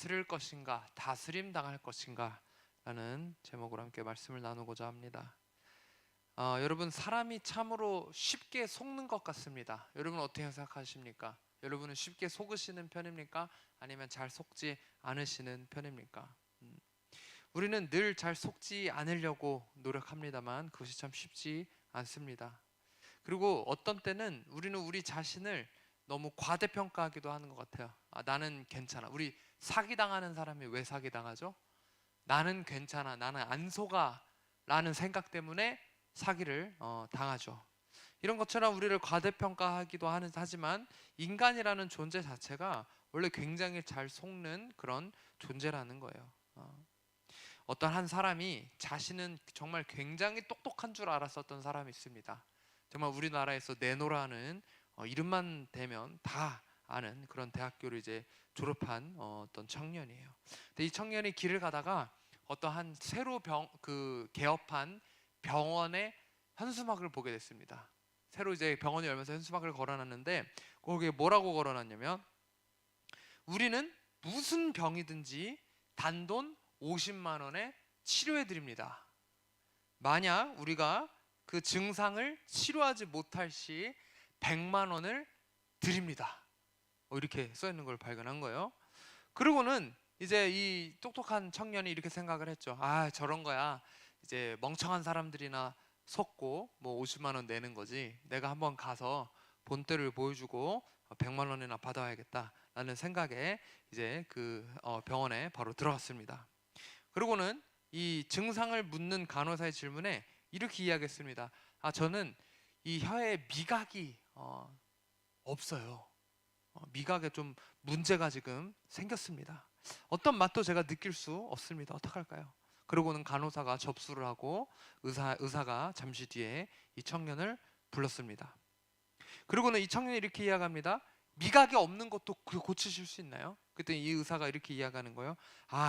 다스릴 것인가, 다스림 당할 것인가 라는 제목으로 함께 말씀을 나누고자 합니다. 여러분, 사람이 참으로 쉽게 속는 것 같습니다. 여러분 어떻게 생각하십니까? 여러분은 쉽게 속으시는 편입니까? 아니면 잘 속지 않으시는 편입니까? 우리는 늘 잘 속지 않으려고 노력합니다만 그것이 참 쉽지 않습니다. 그리고 어떤 때는 우리는 우리 자신을 너무 과대평가하기도 하는 것 같아요. 나는 괜찮아. 우리 사기당하는 사람이 왜 사기당하죠? 나는 괜찮아, 나는 안 속아 라는 생각 때문에 사기를 당하죠. 이런 것처럼 우리를 과대평가하기도 하지만 인간이라는 존재 자체가 원래 굉장히 잘 속는 그런 존재라는 거예요. 어떤 한 사람이 자신은 정말 굉장히 똑똑한 줄 알았었던 사람이 있습니다. 정말 우리나라에서 내노라는 이름만 대면 다 아는 그런 대학교를 이제 졸업한 어떤 청년이에요. 근데 이 청년이 길을 가다가 어떠한 새로 개업한 병원의 현수막을 보게 됐습니다. 새로 이제 병원이 열면서 현수막을 걸어놨는데 거기에 뭐라고 걸어놨냐면, 우리는 무슨 병이든지 단돈 50만 원에 치료해 드립니다. 만약 우리가 그 증상을 치료하지 못할 시 100만 원을 드립니다. 이렇게 써 있는 걸 발견한 거예요. 그리고는 이제 이 똑똑한 청년이 이렇게 생각을 했죠. 저런 거야. 이제 멍청한 사람들이나 속고 뭐 50만 원 내는 거지. 내가 한번 가서 본때를 보여주고 100만 원이나 받아야겠다라는 생각에 이제 그 병원에 바로 들어갔습니다. 그리고는 이 증상을 묻는 간호사의 질문에 이렇게 이야기했습니다. 저는 이 혀에 미각이 없어요. 미각에 좀 문제가 지금 생겼습니다. 어떤 맛도 제가 느낄 수 없습니다. 어떡할까요? 그러고는 간호사가 접수를 하고 의사가 잠시 뒤에 이 청년을 불렀습니다. 그리고는 이 청년이 이렇게 이야기합니다. 미각이 없는 것도 고치실 수 있나요? 그때 이 의사가 이렇게 이야기하는 거예요.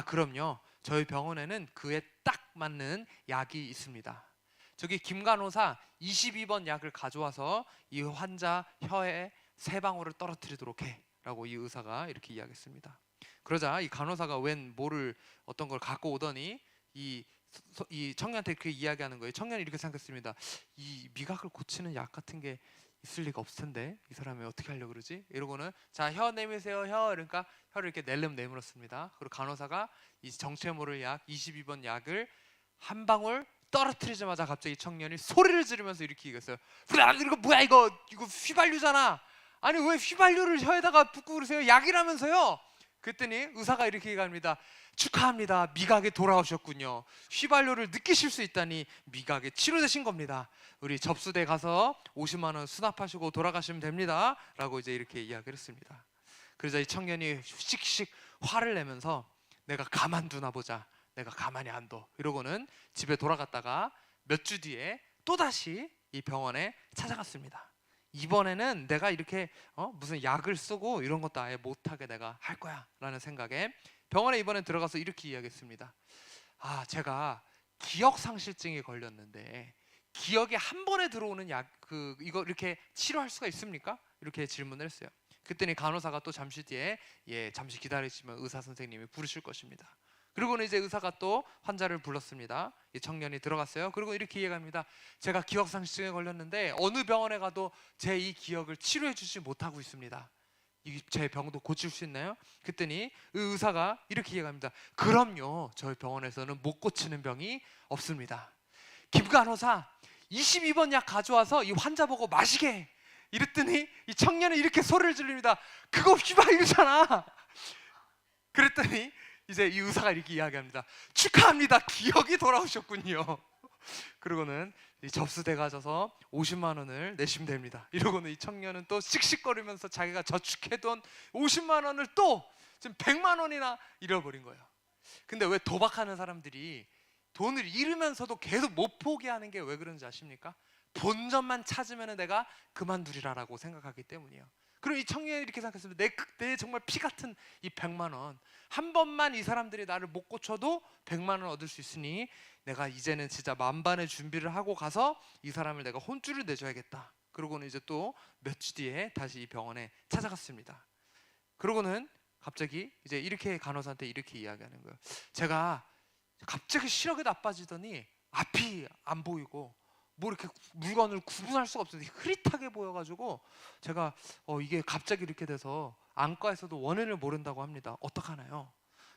그럼요. 저희 병원에는 그에 딱 맞는 약이 있습니다. 저기 김 간호사 22번 약을 가져와서 이 환자 혀에 3방울을 떨어뜨리도록 해 라고 이 의사가 이렇게 이야기했습니다. 그러자 이 간호사가 어떤 걸 갖고 오더니 이 청년한테 그렇게 이야기하는 거예요. 청년이 이렇게 생각했습니다. 이 미각을 고치는 약 같은 게 있을 리가 없을 텐데 이 사람이 어떻게 하려고 그러지? 이러고는 자, 혀 내미세요. 그러니까 혀를 이렇게 내물었습니다. 그리고 간호사가 이 정체 모를 약 22번 약을 한 방울 떨어뜨리자마자 갑자기 청년이 소리를 지르면서 이렇게 얘기했어요. 이거 뭐야, 이거 휘발유잖아. 아니 왜 휘발유를 혀에다가 붓고 그러세요? 약이라면서요. 그랬더니 의사가 이렇게 얘기합니다. 축하합니다. 미각에 돌아오셨군요. 휘발유를 느끼실 수 있다니 미각에 치료되신 겁니다. 우리 접수대 가서 50만 원 수납하시고 돌아가시면 됩니다. 라고 이제 이렇게 이야기를 했습니다. 그러자 이 청년이 씩씩 화를 내면서 내가 가만두나 보자. 내가 가만히 안 둬. 이러고는 집에 돌아갔다가 몇 주 뒤에 또다시 이 병원에 찾아갔습니다. 이번에는 내가 이렇게 무슨 약을 쓰고 이런 것도 아예 못하게 내가 할 거야 라는 생각에 병원에 이번에 들어가서 이렇게 이야기했습니다. 제가 기억상실증에 걸렸는데 기억에 한 번에 들어오는 약 이거 이렇게 치료할 수가 있습니까? 이렇게 질문을 했어요. 그랬더니 간호사가 또 잠시 뒤에 잠시 기다리시면 의사 선생님이 부르실 것입니다. 그리고는 이제 의사가 또 환자를 불렀습니다. 이 청년이 들어갔어요. 그리고 이렇게 이야기합니다. 제가 기억상실증에 걸렸는데 어느 병원에 가도 제 이 기억을 치료해 주지 못하고 있습니다. 제 병도 고칠 수 있나요? 그랬더니 의사가 이렇게 이야기합니다. 그럼요. 저희 병원에서는 못 고치는 병이 없습니다. 김 간호사 22번 약 가져와서 이 환자 보고 마시게. 이랬더니 이 청년이 이렇게 소리를 지릅니다. 그거 휘발유잖아. 그랬더니 이제 이 의사가 이렇게 이야기합니다. 축하합니다. 기억이 돌아오셨군요. 그러고는 이 접수대 가져서 50만 원을 내시면 됩니다. 이러고는 이 청년은 또 씩씩거리면서 자기가 저축해둔 50만 원을 또 지금 100만 원이나 잃어버린 거예요. 근데 왜 도박하는 사람들이 돈을 잃으면서도 계속 못 포기하는 게 왜 그런지 아십니까? 본전만 찾으면 내가 그만두리라라고 생각하기 때문이에요. 그럼 이 청년이 이렇게 생각했습니다. 내 정말 피 같은 이 100만 원, 한 번만 이 사람들이 나를 못 고쳐도 100만 원 얻을 수 있으니 내가 이제는 진짜 만반의 준비를 하고 가서 이 사람을 내가 혼쭐을 내줘야겠다. 그러고는 이제 또 몇 주 뒤에 다시 이 병원에 찾아갔습니다. 그러고는 갑자기 이제 이렇게 간호사한테 이렇게 이야기하는 거예요. 제가 갑자기 시력이 나빠지더니 앞이 안 보이고 뭐 이렇게 물건을 구분할 수가 없어서 흐릿하게 보여가지고 제가 이게 갑자기 이렇게 돼서 안과에서도 원인을 모른다고 합니다. 어떡하나요?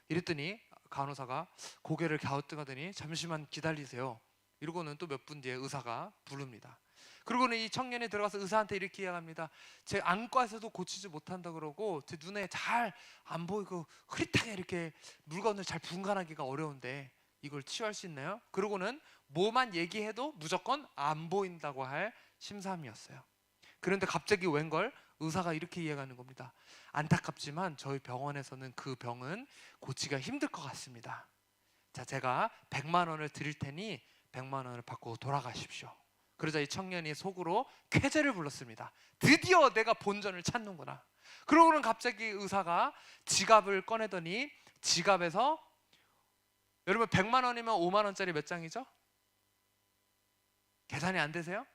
이랬더니 간호사가 고개를 갸우뚱하더니 잠시만 기다리세요. 이러고는 또 몇 분 뒤에 의사가 부릅니다. 그리고는 이 청년이 들어가서 의사한테 이렇게 이야기합니다. 제 안과에서도 고치지 못한다 그러고 제 눈에 잘 안 보이고 흐릿하게 이렇게 물건을 잘 분간하기가 어려운데 이걸 치유할 수 있나요? 그러고는 뭐만 얘기해도 무조건 안 보인다고 할 심사함이었어요. 그런데 갑자기 웬걸 의사가 이렇게 이야기하는 겁니다. 안타깝지만 저희 병원에서는 그 병은 고치기가 힘들 것 같습니다. 자, 제가 100만 원을 드릴 테니 100만 원을 받고 돌아가십시오. 그러자 이 청년이 속으로 쾌재를 불렀습니다. 드디어 내가 본전을 찾는구나. 그러고는 갑자기 의사가 지갑을 꺼내더니 지갑에서, 여러분 100만 원이면 5만 원짜리 몇 장이죠? 계산이 안 되세요?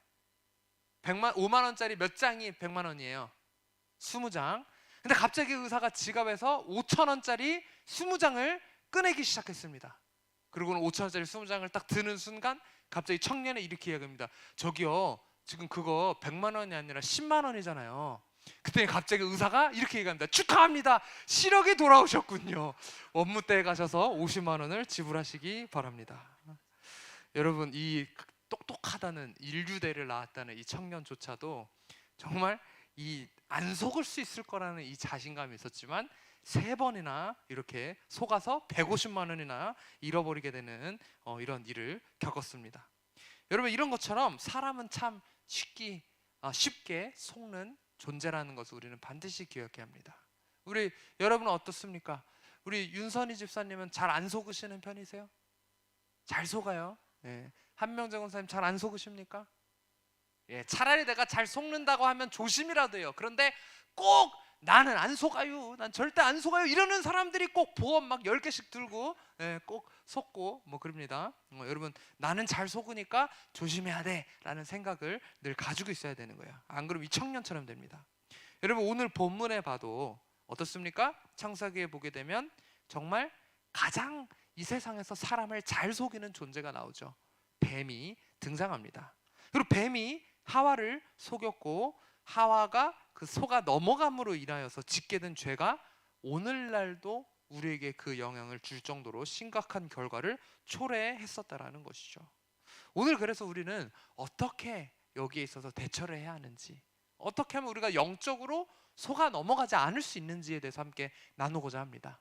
5만 원짜리 몇 장이 100만 원이에요? 20장. 근데 갑자기 의사가 지갑에서 5천 원짜리 20장을 꺼내기 시작했습니다. 그리고는 5천 원짜리 20장을 딱 드는 순간 갑자기 청년이 이렇게 이야기합니다. 저기요, 지금 그거 100만 원이 아니라 10만 원이잖아요. 그때 갑자기 의사가 이렇게 얘기합니다. 축하합니다. 시력이 돌아오셨군요. 업무대에 가셔서 50만 원을 지불하시기 바랍니다. 여러분, 이 똑똑하다는 인류대를 낳았다는 이 청년조차도 정말 이 안 속을 수 있을 거라는 이 자신감이 있었지만 3번이나 이렇게 속아서 150만 원이나 잃어버리게 되는 이런 일을 겪었습니다. 여러분, 이런 것처럼 사람은 참 쉽게 속는 존재라는 것을 우리는 반드시 기억해야 합니다. 여러분은 어떻습니까? 우리 윤선희 집사님은 잘 안 속으시는 편이세요? 잘 속아요. 네. 한명정 원사님 잘 안 속으십니까? 예, 차라리 내가 잘 속는다고 하면 조심이라도 해요. 그런데 꼭 나는 안 속아요, 난 절대 안 속아요 이러는 사람들이 꼭 보험 막 10개씩 들고 꼭 속고 뭐 그럽니다. 여러분, 나는 잘 속으니까 조심해야 돼 라는 생각을 늘 가지고 있어야 되는 거예요. 안 그러면 이 청년처럼 됩니다. 여러분, 오늘 본문에 봐도 어떻습니까? 창세기에 보게 되면 정말 가장 이 세상에서 사람을 잘 속이는 존재가 나오죠. 뱀이 등장합니다. 그리고 뱀이 하와를 속였고 하와가 그 속아 넘어감으로 인하여서 짓게 된 죄가 오늘날도 우리에게 그 영향을 줄 정도로 심각한 결과를 초래했었다라는 것이죠. 오늘 그래서 우리는 어떻게 여기에 있어서 대처를 해야 하는지, 어떻게 하면 우리가 영적으로 속아 넘어가지 않을 수 있는지에 대해서 함께 나누고자 합니다.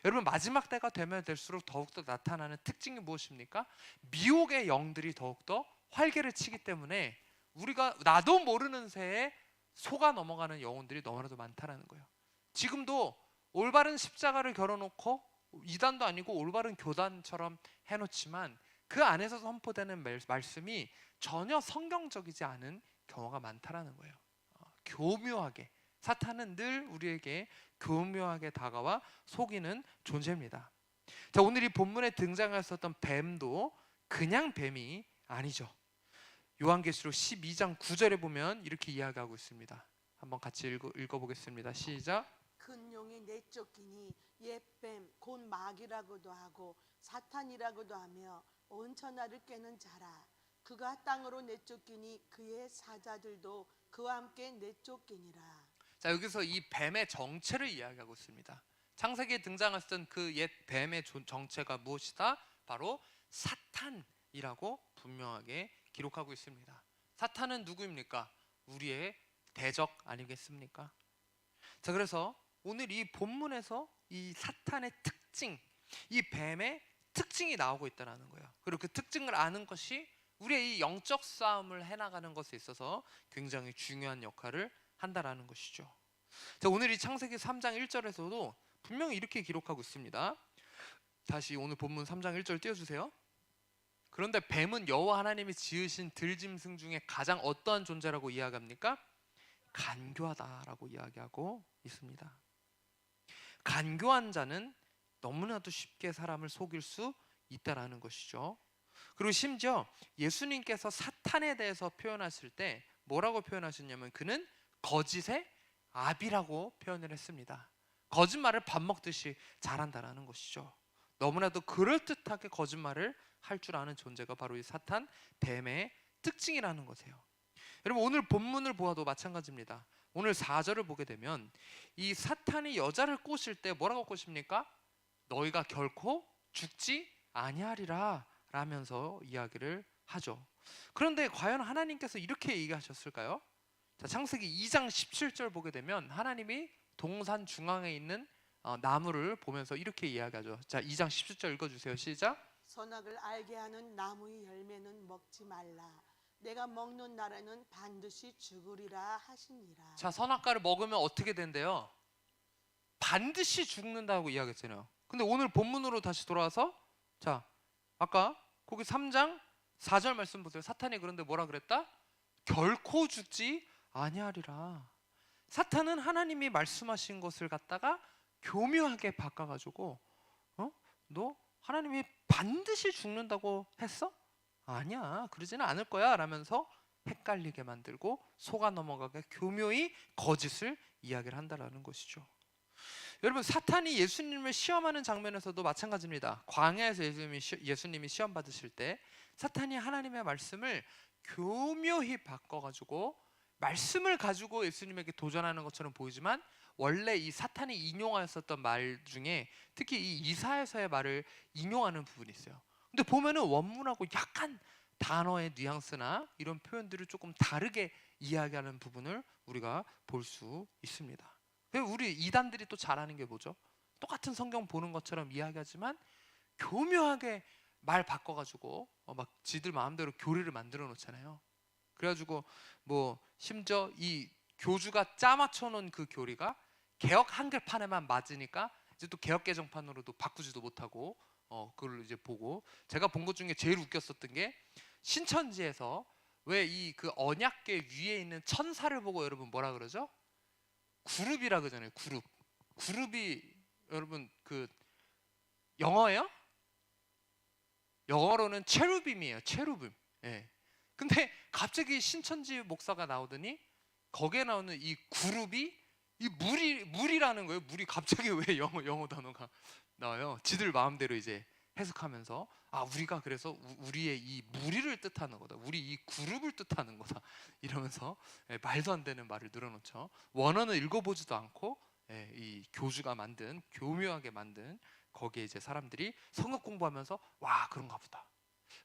여러분, 마지막 때가 되면 될수록 더욱더 나타나는 특징이 무엇입니까? 미혹의 영들이 더욱더 활개를 치기 때문에 우리가 나도 모르는 새에 속아 넘어가는 영혼들이 너무나도 많다라는 거예요. 지금도 올바른 십자가를 걸어놓고 이단도 아니고 올바른 교단처럼 해놓지만 그 안에서 선포되는 말씀이 전혀 성경적이지 않은 경우가 많다라는 거예요. 교묘하게, 사탄은 늘 우리에게 교묘하게 다가와 속이는 존재입니다. 자, 오늘 이 본문에 등장했었던 뱀도 그냥 뱀이 아니죠. 요한계시록 12장 9절에 보면 이렇게 이야기하고 있습니다. 한번 같이 읽어보겠습니다. 시작. 큰 용이 내쫓기니 옛뱀 곧 마귀라고도 하고 사탄이라고도 하며 온 천하를 꿰는 자라. 그가 땅으로 내쫓기니 그의 사자들도 그와 함께 내쫓기니라. 자, 여기서 이 뱀의 정체를 이야기하고 있습니다. 창세기에 등장했던 그 옛 뱀의 정체가 무엇이다? 바로 사탄이라고 분명하게 기록하고 있습니다. 사탄은 누구입니까? 우리의 대적 아니겠습니까? 자, 그래서 오늘 이 본문에서 이 사탄의 특징, 이 뱀의 특징이 나오고 있다는 거예요. 그리고 그 특징을 아는 것이 우리의 이 영적 싸움을 해나가는 것에 있어서 굉장히 중요한 역할을 한다라는 것이죠. 자, 오늘 이 창세기 3장 1절에서도 분명히 이렇게 기록하고 있습니다. 다시 오늘 본문 3장 1절 띄워주세요. 그런데 뱀은 여호와 하나님이 지으신 들짐승 중에 가장 어떠한 존재라고 이야기합니까? 간교하다라고 이야기하고 있습니다. 간교한 자는 너무나도 쉽게 사람을 속일 수 있다라는 것이죠. 그리고 심지어 예수님께서 사탄에 대해서 표현하실 때 뭐라고 표현하셨냐면 그는 거짓의 아비라고 표현을 했습니다. 거짓말을 밥 먹듯이 잘한다라는 것이죠. 너무나도 그럴듯하게 거짓말을 할 줄 아는 존재가 바로 이 사탄, 뱀의 특징이라는 것이에요. 여러분 오늘 본문을 보아도 마찬가지입니다. 오늘 4절을 보게 되면 이 사탄이 여자를 꼬실 때 뭐라고 꼬십니까? 너희가 결코 죽지 아니하리라 라면서 이야기를 하죠. 그런데 과연 하나님께서 이렇게 얘기하셨을까요? 자, 창세기 2장 17절 보게 되면 하나님이 동산 중앙에 있는 나무를 보면서 이렇게 이야기하죠. 자, 2장 17절 읽어주세요. 시작. 선악을 알게 하는 나무의 열매는 먹지 말라. 내가 먹는 날에는 반드시 죽으리라 하시니라. 자, 선악과를 먹으면 어떻게 된대요? 반드시 죽는다고 이야기했잖아요. 근데 오늘 본문으로 다시 돌아와서 자, 아까 거기 3장 4절 말씀 보세요. 사탄이 그런데 뭐라 그랬다? 결코 죽지 아니하리라. 사탄은 하나님이 말씀하신 것을 갖다가 교묘하게 바꿔가지고 너 하나님이 반드시 죽는다고 했어? 아니야, 그러지는 않을 거야 라면서 헷갈리게 만들고 속아 넘어가게 교묘히 거짓을 이야기를 한다라는 것이죠. 여러분 사탄이 예수님을 시험하는 장면에서도 마찬가지입니다. 광야에서 예수님이 시험 받으실 때 사탄이 하나님의 말씀을 교묘히 바꿔가지고 말씀을 가지고 예수님에게 도전하는 것처럼 보이지만 원래 이 사탄이 인용하였었던 말 중에 특히 이 이사야서의 말을 인용하는 부분이 있어요. 근데 보면은 원문하고 약간 단어의 뉘앙스나 이런 표현들을 조금 다르게 이야기하는 부분을 우리가 볼 수 있습니다. 우리 이단들이 또 잘하는 게 뭐죠? 똑같은 성경 보는 것처럼 이야기하지만 교묘하게 말 바꿔가지고 막 지들 마음대로 교리를 만들어 놓잖아요. 그래가지고 뭐 심지어 이 교주가 짜맞춰 놓은 그 교리가 개역 한글판에만 맞으니까 이제 또 개역 개정판으로도 바꾸지도 못하고 그걸 이제 보고 제가 본 것 중에 제일 웃겼었던 게 신천지에서 왜 이 그 언약궤 위에 있는 천사를 보고 여러분 뭐라 그러죠? 그룹이라 그러잖아요. 그룹이 여러분 그 영어예요? 영어로는 체루빔이에요. 체루빔. 예. 근데 갑자기 신천지 목사가 나오더니 거기에 나오는 이 그룹이 이 물이라는 거예요. 물이 갑자기 왜 영어 단어가 나와요? 지들 마음대로 이제 해석하면서 우리가 그래서 우리의 이 무리를 뜻하는 거다. 우리 이 그룹을 뜻하는 거다. 이러면서 말도 안 되는 말을 늘어놓죠. 원어는 읽어보지도 않고 이 교주가 만든 교묘하게 만든 거기에 이제 사람들이 성경 공부하면서 와 그런가 보다.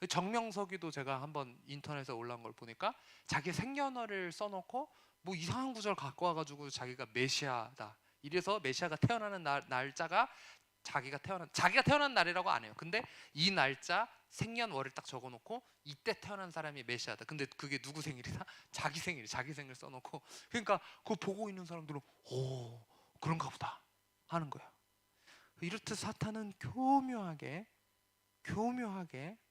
정명석이도 제가 한번 인터넷에 올라온 걸 보니까 자기 생년월일 써놓고 뭐 이상한 구절 갖고 와가지고 자기가 메시아다. 이래서 메시아가 태어나는 날짜가 자기가 태어난 날이라고 안 해요. 근데 이 날짜 생년월일 딱 적어놓고 이때 태어난 사람이 메시아다. 근데 그게 누구 생일이다? 자기 생일 써놓고 그러니까 그거 보고 있는 사람들은 오 그런가 보다 하는 거예요. 이렇듯 사탄은 교묘하게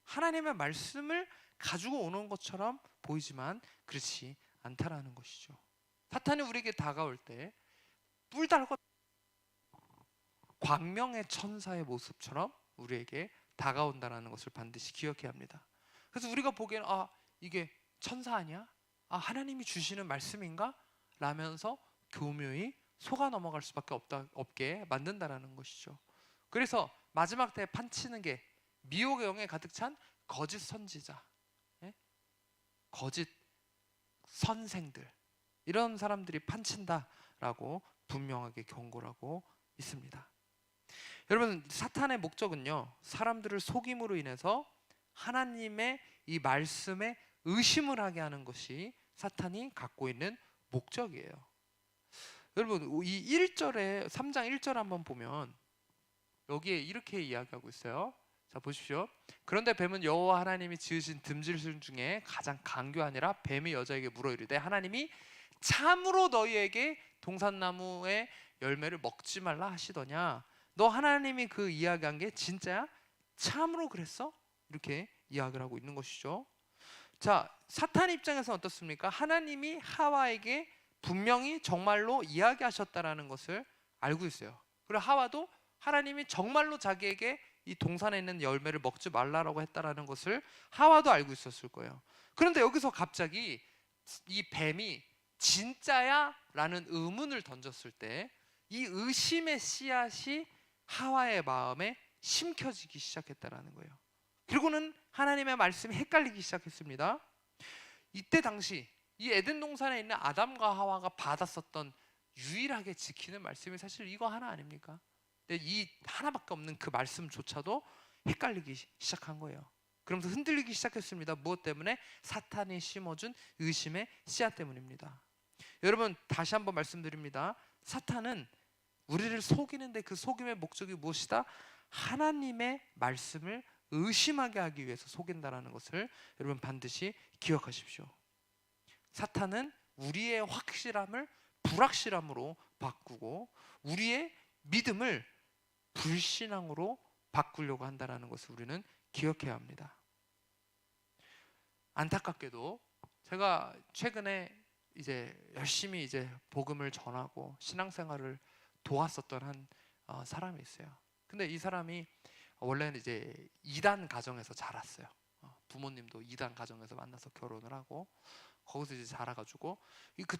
하나님의 말씀을 가지고 오는 것처럼 보이지만 그렇지 않다라는 것이죠. 사탄이 우리에게 다가올 때 뿔 달고 광명의 천사의 모습처럼 우리에게 다가온다는 것을 반드시 기억해야 합니다. 그래서 우리가 보기에는 이게 천사 아니야? 하나님이 주시는 말씀인가? 라면서 교묘히 속아 넘어갈 수밖에 없게 만든다라는 것이죠. 그래서 마지막 때에 판치는 게 미혹의 영에 가득 찬 거짓 선지자, 거짓 선생들 이런 사람들이 판친다라고 분명하게 경고를 하고 있습니다. 여러분 사탄의 목적은요 사람들을 속임으로 인해서 하나님의 이 말씀에 의심을 하게 하는 것이 사탄이 갖고 있는 목적이에요. 여러분 이 1절에 3장 1절 한번 보면 여기에 이렇게 이야기하고 있어요. 자 보십시오. 그런데 뱀은 여호와 하나님이 지으신 듬질순 중에 가장 강교하니라. 뱀이 여자에게 물어 이르되 하나님이 참으로 너희에게 동산나무의 열매를 먹지 말라 하시더냐. 너 하나님이 그 이야기한 게 진짜야? 참으로 그랬어? 이렇게 이야기를 하고 있는 것이죠. 자 사탄 입장에서는 어떻습니까? 하나님이 하와에게 분명히 정말로 이야기하셨다라는 것을 알고 있어요. 그리고 하와도 하나님이 정말로 자기에게 이 동산에 있는 열매를 먹지 말라라고 했다라는 것을 하와도 알고 있었을 거예요. 그런데 여기서 갑자기 이 뱀이 진짜야? 라는 의문을 던졌을 때 이 의심의 씨앗이 하와의 마음에 심겨지기 시작했다라는 거예요. 그리고는 하나님의 말씀이 헷갈리기 시작했습니다. 이때 당시 이 에덴 동산에 있는 아담과 하와가 받았었던 유일하게 지키는 말씀이 사실 이거 하나 아닙니까? 근데 이 하나밖에 없는 그 말씀조차도 헷갈리기 시작한 거예요. 그러면서 흔들리기 시작했습니다. 무엇 때문에? 사탄이 심어준 의심의 씨앗 때문입니다. 여러분, 다시 한번 말씀드립니다. 사탄은 우리를 속이는데 그 속임의 목적이 무엇이다? 하나님의 말씀을 의심하게 하기 위해서 속인다라는 것을 여러분 반드시 기억하십시오. 사탄은 우리의 확실함을 불확실함으로 바꾸고 우리의 믿음을 불신앙으로 바꾸려고 한다는 것을 우리는 기억해야 합니다. 안타깝게도 제가 최근에 이제 열심히 이제 복음을 전하고 신앙생활을 도왔었던 한 사람이 있어요. 근데 이 사람이 원래는 이제 이단 가정에서 자랐어요. 부모님도 이단 가정에서 만나서 결혼을 하고 거기서 이제 자라가지고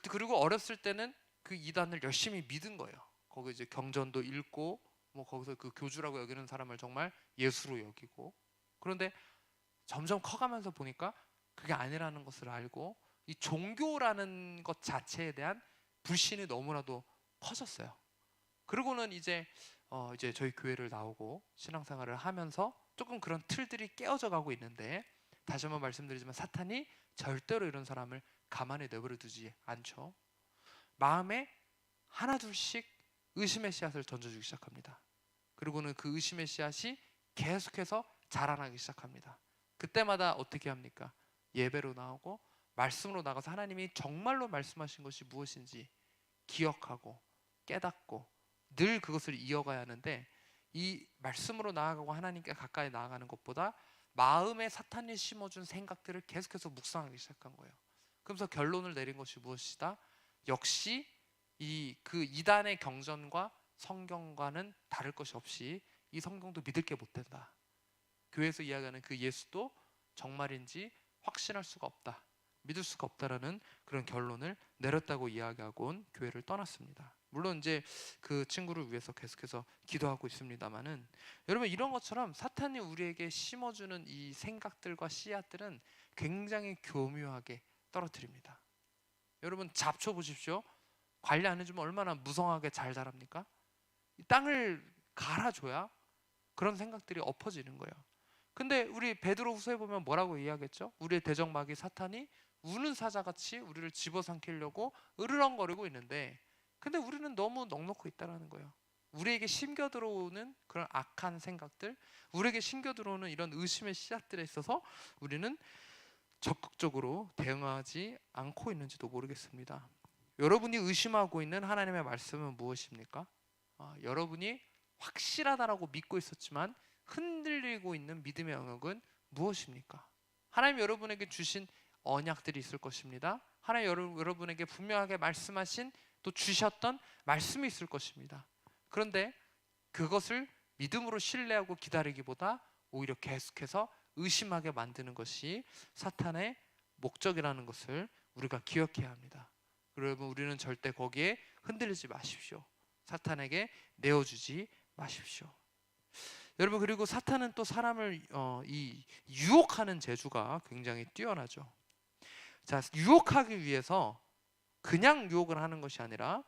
그리고 어렸을 때는 그 이단을 열심히 믿은 거예요. 거기 이제 경전도 읽고 뭐 거기서 그 교주라고 여기는 사람을 정말 예수로 여기고, 그런데 점점 커가면서 보니까 그게 아니라는 것을 알고 이 종교라는 것 자체에 대한 불신이 너무나도 커졌어요. 그리고는 이제 저희 교회를 나오고 신앙생활을 하면서 조금 그런 틀들이 깨어져 가고 있는데, 다시 한번 말씀드리지만 사탄이 절대로 이런 사람을 가만히 내버려 두지 않죠. 마음에 하나둘씩 의심의 씨앗을 던져주기 시작합니다. 그리고는 그 의심의 씨앗이 계속해서 자라나기 시작합니다. 그때마다 어떻게 합니까? 예배로 나오고 말씀으로 나가서 하나님이 정말로 말씀하신 것이 무엇인지 기억하고 깨닫고 늘 그것을 이어가야 하는데, 이 말씀으로 나아가고 하나님께 가까이 나아가는 것보다 마음에 사탄이 심어준 생각들을 계속해서 묵상하기 시작한 거예요. 그러면서 결론을 내린 것이 무엇이다? 역시 그 이단의 경전과 성경과는 다를 것이 없이 이 성경도 믿을 게 못 된다. 교회에서 이야기하는 그 예수도 정말인지 확신할 수가 없다, 믿을 수가 없다라는 그런 결론을 내렸다고 이야기하고 온 교회를 떠났습니다. 물론 이제 그 친구를 위해서 계속해서 기도하고 있습니다만은, 여러분 이런 것처럼 사탄이 우리에게 심어주는 이 생각들과 씨앗들은 굉장히 교묘하게 떨어뜨립니다. 여러분 잡초 보십시오. 관리 안 해주면 얼마나 무성하게 잘 자랍니까? 이 땅을 갈아줘야 그런 생각들이 엎어지는 거예요. 근데 우리 베드로후서에 보면 뭐라고 이야기했죠? 우리의 대적마귀 사탄이 우는 사자같이 우리를 집어삼키려고 으르렁거리고 있는데, 근데 우리는 너무 넉넉히 있다는 거예요. 우리에게 심겨 들어오는 그런 악한 생각들, 우리에게 심겨 들어오는 이런 의심의 씨앗들에 있어서 우리는 적극적으로 대응하지 않고 있는지도 모르겠습니다. 여러분이 의심하고 있는 하나님의 말씀은 무엇입니까? 여러분이 확실하다라고 믿고 있었지만 흔들리고 있는 믿음의 영역은 무엇입니까? 하나님 여러분에게 주신 언약들이 있을 것입니다. 하나님 여러분에게 분명하게 말씀하신 또 주셨던 말씀이 있을 것입니다. 그런데 그것을 믿음으로 신뢰하고 기다리기보다 오히려 계속해서 의심하게 만드는 것이 사탄의 목적이라는 것을 우리가 기억해야 합니다. 여러분, 우리는 절대 거기에 흔들리지 마십시오. 사탄에게 내어주지 마십시오. 여러분, 그리고 사탄은 또 사람을 유혹하는 재주가 굉장히 뛰어나죠. 자, 유혹하기 위해서 그냥 유혹을 하는 것이 아니라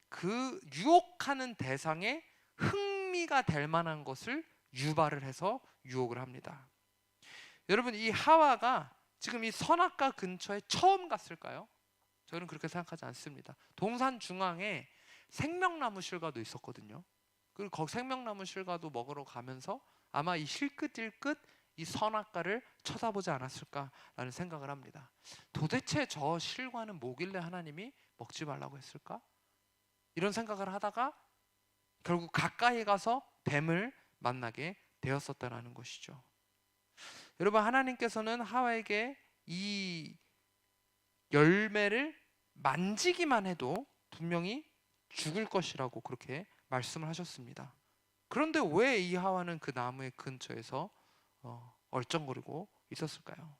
그 유혹하는 대상에 흥미가 될 만한 것을 유발을 해서 유혹을 합니다. 여러분, 이 하와가 지금 이 선악과 근처에 처음 갔을까요? 저는 그렇게 생각하지 않습니다. 동산 중앙에 생명나무 실과도 있었거든요. 그리고 거기 생명나무 실과도 먹으러 가면서 아마 이 힐끗힐끗 이 선악과를 쳐다보지 않았을까라는 생각을 합니다. 도대체 저 실과는 뭐길래 하나님이 먹지 말라고 했을까? 이런 생각을 하다가 결국 가까이 가서 뱀을 만나게 되었었다는 것이죠. 여러분, 하나님께서는 하와에게 이 열매를 만지기만 해도 분명히 죽을 것이라고 그렇게 말씀을 하셨습니다. 그런데 왜 이 하와는 그 나무의 근처에서 얼쩡거리고 있었을까요?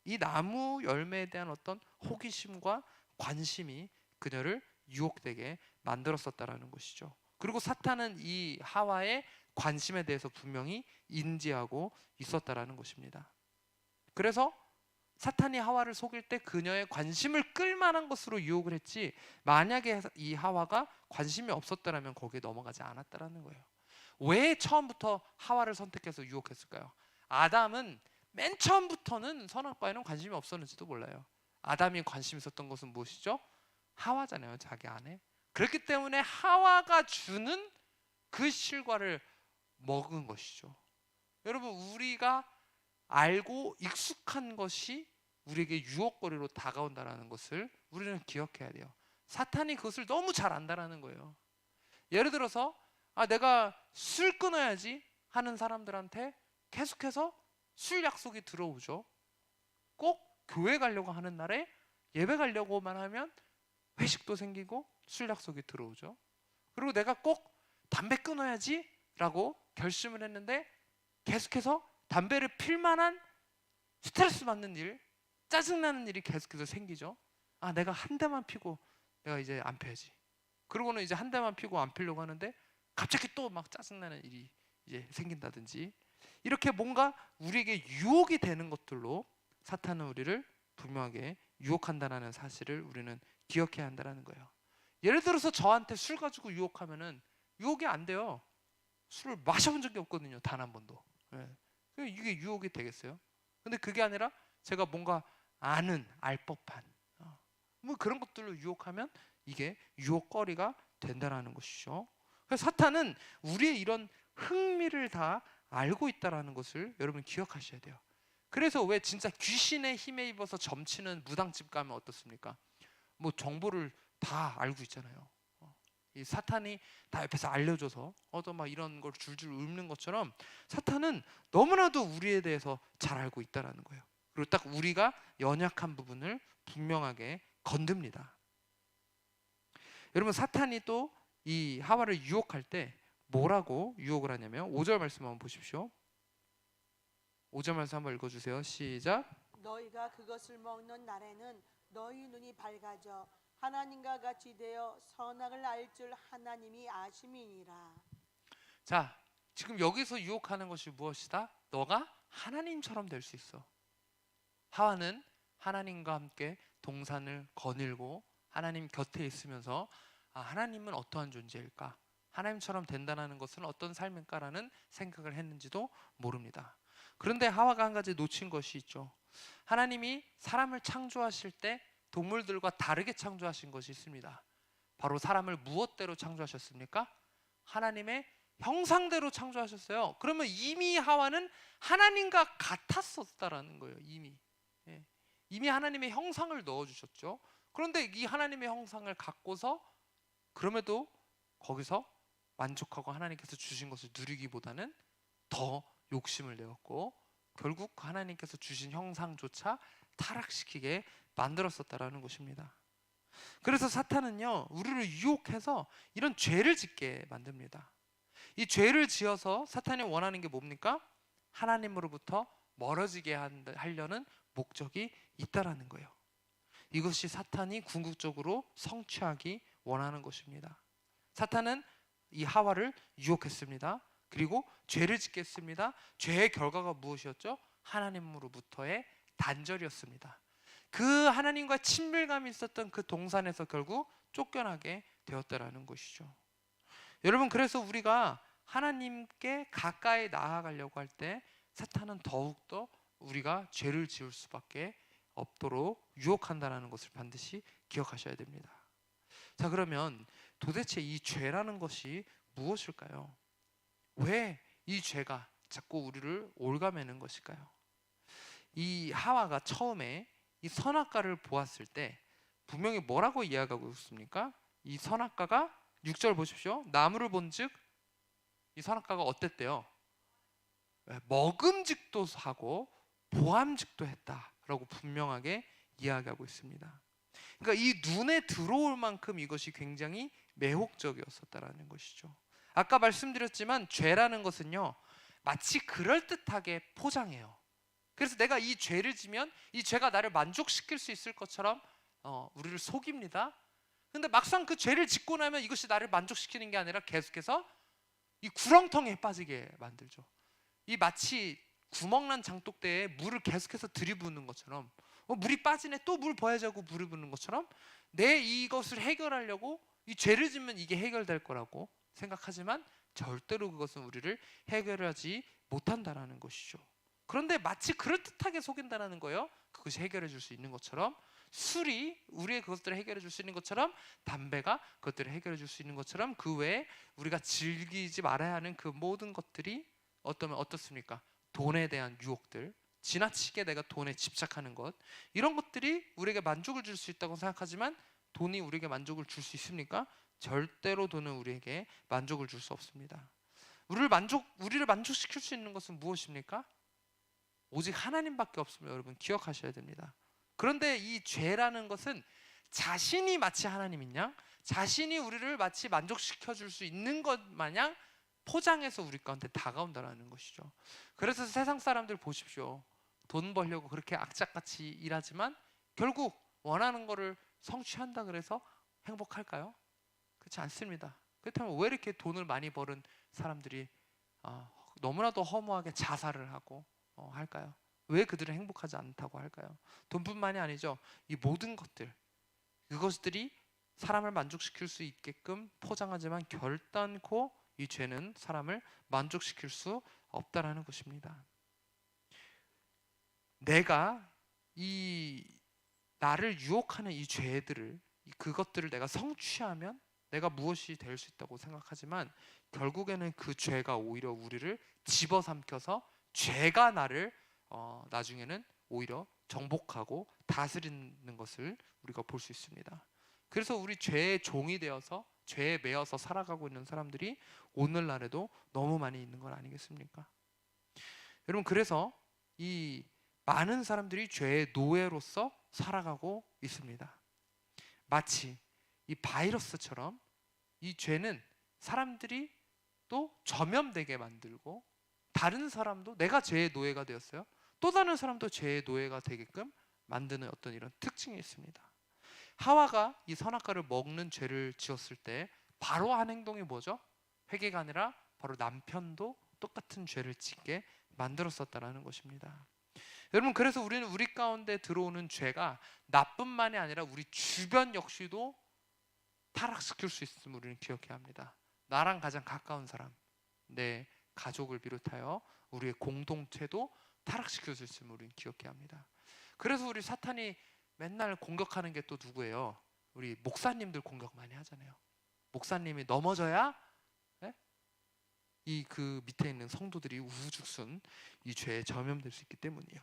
이 나무 열매에 대한 어떤 호기심과 관심이 그녀를 유혹되게 만들었었다라는 것이죠. 그리고 사탄은 이 하와의 관심에 대해서 분명히 인지하고 있었다라는 것입니다. 그래서 사탄이 하와를 속일 때 그녀의 관심을 끌만한 것으로 유혹을 했지, 만약에 이 하와가 관심이 없었다면 거기에 넘어가지 않았다라는 거예요. 왜 처음부터 하와를 선택해서 유혹했을까요? 아담은 맨 처음부터는 선악과에는 관심이 없었는지도 몰라요. 아담이 관심 있었던 것은 무엇이죠? 하와잖아요. 자기 안에. 그렇기 때문에 하와가 주는 그 실과를 먹은 것이죠. 여러분, 우리가 알고 익숙한 것이 우리에게 유혹거리로 다가온다는 것을 우리는 기억해야 돼요. 사탄이 그것을 너무 잘 안다라는 거예요. 예를 들어서 내가 술 끊어야지 하는 사람들한테 계속해서 술 약속이 들어오죠. 꼭 교회 가려고 하는 날에 예배 가려고만 하면 회식도 생기고 술 약속이 들어오죠. 그리고 내가 꼭 담배 끊어야지 라고 결심을 했는데 계속해서 담배를 필 만한 스트레스 받는 일, 짜증나는 일이 계속해서 생기죠. 내가 한 대만 피고 내가 이제 안 펴야지. 그러고는 이제 한 대만 피고 안 피려고 하는데 갑자기 또 막 짜증나는 일이 이제 생긴다든지, 이렇게 뭔가 우리에게 유혹이 되는 것들로 사탄은 우리를 분명하게 유혹한다는 사실을 우리는 기억해야 한다는 거예요. 예를 들어서 저한테 술 가지고 유혹하면은 유혹이 안 돼요. 술을 마셔본 적이 없거든요. 단 한 번도. 이게 유혹이 되겠어요? 근데 그게 아니라 제가 뭔가 알 법한 뭐 그런 것들로 유혹하면 이게 유혹거리가 된다는 것이죠. 그래서 사탄은 우리의 이런 흥미를 다 알고 있다는 것을 여러분 기억하셔야 돼요. 그래서 왜 진짜 귀신의 힘에 입어서 점치는 무당집 가면 어떻습니까? 뭐 정보를 다 알고 있잖아요. 이 사탄이 다 옆에서 알려줘서 또 막 이런 걸 줄줄 읊는 것처럼 사탄은 너무나도 우리에 대해서 잘 알고 있다는 거예요. 그리고 딱 우리가 연약한 부분을 분명하게 건듭니다. 여러분, 사탄이 또 이 하와를 유혹할 때 뭐라고 유혹을 하냐면 5절 말씀 한번 보십시오. 5절 말씀 한번 읽어주세요. 시작. 너희가 그것을 먹는 날에는 너희 눈이 밝아져 하나님과 같이 되어 선악을 알 줄 하나님이 아심이니라. 자, 지금 여기서 유혹하는 것이 무엇이다? 너가 하나님처럼 될 수 있어. 하와는 하나님과 함께 동산을 거닐고 하나님 곁에 있으면서 하나님은 어떠한 존재일까? 하나님처럼 된다는 것은 어떤 삶일까라는 생각을 했는지도 모릅니다. 그런데 하와가 한 가지 놓친 것이 있죠. 하나님이 사람을 창조하실 때 동물들과 다르게 창조하신 것이 있습니다. 바로 사람을 무엇대로 창조하셨습니까? 하나님의 형상대로 창조하셨어요. 그러면 이미 하와는 하나님과 같았었다라는 거예요. 이미 하나님의 형상을 넣어주셨죠. 그런데 이 하나님의 형상을 갖고서 그럼에도 거기서 만족하고 하나님께서 주신 것을 누리기보다는 더 욕심을 내었고 결국 하나님께서 주신 형상조차 타락시키게 만들었었다라는 것입니다. 그래서 사탄은요, 우리를 유혹해서 이런 죄를 짓게 만듭니다. 이 죄를 지어서 사탄이 원하는 게 뭡니까? 하나님으로부터 멀어지게 하려는 목적이 있다라는 거예요. 이것이 사탄이 궁극적으로 성취하기 원하는 것입니다. 사탄은 이 하와를 유혹했습니다. 그리고 죄를 짓게 했습니다. 죄의 결과가 무엇이었죠? 하나님으로부터의 단절이었습니다. 그 하나님과 친밀감이 있었던 그 동산에서 결국 쫓겨나게 되었다라는 것이죠. 여러분, 그래서 우리가 하나님께 가까이 나아가려고 할 때 사탄은 더욱더 우리가 죄를 지을 수밖에 없도록 유혹한다는 것을 반드시 기억하셔야 됩니다. 자, 그러면 도대체 이 죄라는 것이 무엇일까요? 왜 이 죄가 자꾸 우리를 올가매는 것일까요? 이 하와가 처음에 이 선악과를 보았을 때 분명히 뭐라고 이야기하고 있습니까? 이 선악과가 6절 보십시오. 나무를 본즉 이 선악과가 어땠대요? 먹음직도 하고 보암직도 했다라고 분명하게 이야기하고 있습니다. 그러니까 이 눈에 들어올 만큼 이것이 굉장히 매혹적이었었다라는 것이죠. 아까 말씀드렸지만 죄라는 것은요, 마치 그럴듯하게 포장해요. 그래서 내가 이 죄를 지면 이 죄가 나를 만족시킬 수 있을 것처럼 우리를 속입니다. 근데 막상 그 죄를 짓고 나면 이것이 나를 만족시키는 게 아니라 계속해서 이 구렁텅이에 빠지게 만들죠. 이 마치 구멍난 장독대에 물을 계속해서 들이부는 것처럼, 물이 빠지네, 또 물 부어야지고 물을 부는 것처럼, 내 이것을 해결하려고 이 죄를 짓면 이게 해결될 거라고 생각하지만 절대로 그것은 우리를 해결하지 못한다라는 것이죠. 그런데 마치 그럴듯하게 속인다라는 거예요. 그것이 해결해 줄 수 있는 것처럼, 술이 우리의 그것들을 해결해 줄 수 있는 것처럼, 담배가 그것들을 해결해 줄 수 있는 것처럼, 그 외에 우리가 즐기지 말아야 하는 그 모든 것들이 어떻습니까? 돈에 대한 유혹들, 지나치게 내가 돈에 집착하는 것, 이런 것들이 우리에게 만족을 줄 수 있다고 생각하지만 돈이 우리에게 만족을 줄 수 있습니까? 절대로 돈은 우리에게 만족을 줄 수 없습니다. 우리를 만족시킬 수 있는 것은 무엇입니까? 오직 하나님밖에 없음을 여러분 기억하셔야 됩니다. 그런데 이 죄라는 것은 자신이 마치 하나님인 양, 자신이 우리를 마치 만족시켜 줄 수 있는 것 마냥 포장해서 우리 가운데 다가온다는 것이죠. 그래서 세상 사람들 보십시오. 돈 벌려고 그렇게 악착같이 일하지만 결국 원하는 거를 성취한다 그래서 행복할까요? 그렇지 않습니다. 그렇다면 왜 이렇게 돈을 많이 버는 사람들이 너무나도 허무하게 자살을 하고 할까요? 왜 그들은 행복하지 않다고 할까요? 돈뿐만이 아니죠. 이 모든 것들, 그것들이 사람을 만족시킬 수 있게끔 포장하지만 결단코 이 죄는 사람을 만족시킬 수 없다라는 것입니다. 내가 이 나를 유혹하는 이 죄들을, 그것들을 내가 성취하면 내가 무엇이 될 수 있다고 생각하지만 결국에는 그 죄가 오히려 우리를 집어삼켜서 죄가 나를 나중에는 오히려 정복하고 다스리는 것을 우리가 볼 수 있습니다. 그래서 우리 죄의 종이 되어서 죄에 매여서 살아가고 있는 사람들이 오늘날에도 너무 많이 있는 건 아니겠습니까? 여러분, 그래서 이 많은 사람들이 죄의 노예로서 살아가고 있습니다. 마치 이 바이러스처럼 이 죄는 사람들이 또 전염되게 만들고, 다른 사람도 내가 죄의 노예가 되었어요, 또 다른 사람도 죄의 노예가 되게끔 만드는 어떤 이런 특징이 있습니다. 하와가 이 선악과를 먹는 죄를 지었을 때 바로 한 행동이 뭐죠? 회개가 아니라 바로 남편도 똑같은 죄를 짓게 만들었었다라는 것입니다. 여러분, 그래서 우리는 우리 가운데 들어오는 죄가 나뿐만이 아니라 우리 주변 역시도 타락시킬 수 있음을 우리는 기억해야 합니다. 나랑 가장 가까운 사람, 내 가족을 비롯하여 우리의 공동체도 타락시킬 수 있음을 우리는 기억해야 합니다. 그래서 우리 사탄이 맨날 공격하는 게 또 누구예요? 우리 목사님들 공격 많이 하잖아요. 목사님이 넘어져야 이 그 밑에 있는 성도들이 우후죽순 이 죄에 전염될 수 있기 때문이에요.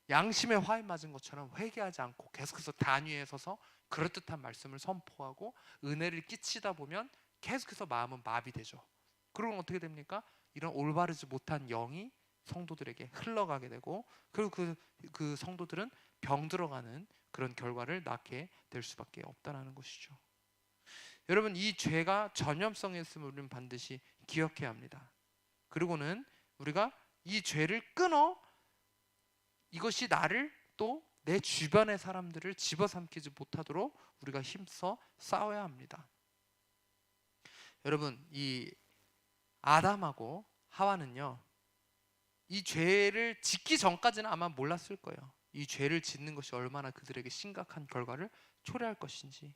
양심에 화에 맞은 것처럼 회개하지 않고 계속해서 단위에 서서 그럴듯한 말씀을 선포하고 은혜를 끼치다 보면 계속해서 마음은 마비되죠. 그러면 어떻게 됩니까? 이런 올바르지 못한 영이 성도들에게 흘러가게 되고, 그리고 그 성도들은 병들어가는 그런 결과를 낳게 될 수밖에 없다는 것이죠. 여러분, 이 죄가 전염성이 있음을 우리는 반드시 기억해야 합니다. 그리고는 우리가 이 죄를 끊어 이것이 나를 또 내 주변의 사람들을 집어삼키지 못하도록 우리가 힘써 싸워야 합니다. 여러분, 이 아담하고 하와는요, 이 죄를 짓기 전까지는 아마 몰랐을 거예요. 이 죄를 짓는 것이 얼마나 그들에게 심각한 결과를 초래할 것인지.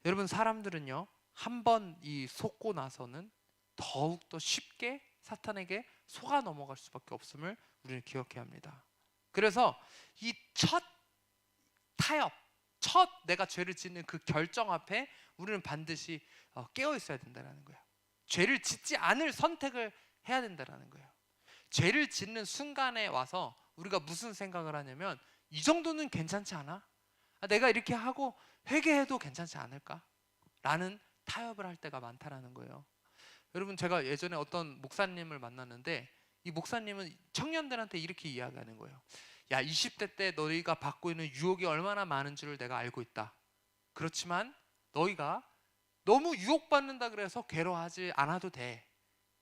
여러분, 사람들은요, 한번 이 속고 나서는 더욱더 쉽게 사탄에게 속아 넘어갈 수밖에 없음을 우리는 기억해야 합니다. 그래서 이 첫 타협, 첫 내가 죄를 짓는 그 결정 앞에 우리는 반드시 깨어 있어야 된다는 거예요. 죄를 짓지 않을 선택을 해야 된다는 거예요. 죄를 짓는 순간에 와서 우리가 무슨 생각을 하냐면, 이 정도는 괜찮지 않아? 내가 이렇게 하고 회개해도 괜찮지 않을까? 라는 타협을 할 때가 많다라는 거예요. 여러분, 제가 예전에 어떤 목사님을 만났는데, 이 목사님은 청년들한테 이렇게 이야기하는 거예요. 야, 20대 때 너희가 받고 있는 유혹이 얼마나 많은 줄을 내가 알고 있다. 그렇지만 너희가 너무 유혹받는다 그래서 괴로워하지 않아도 돼.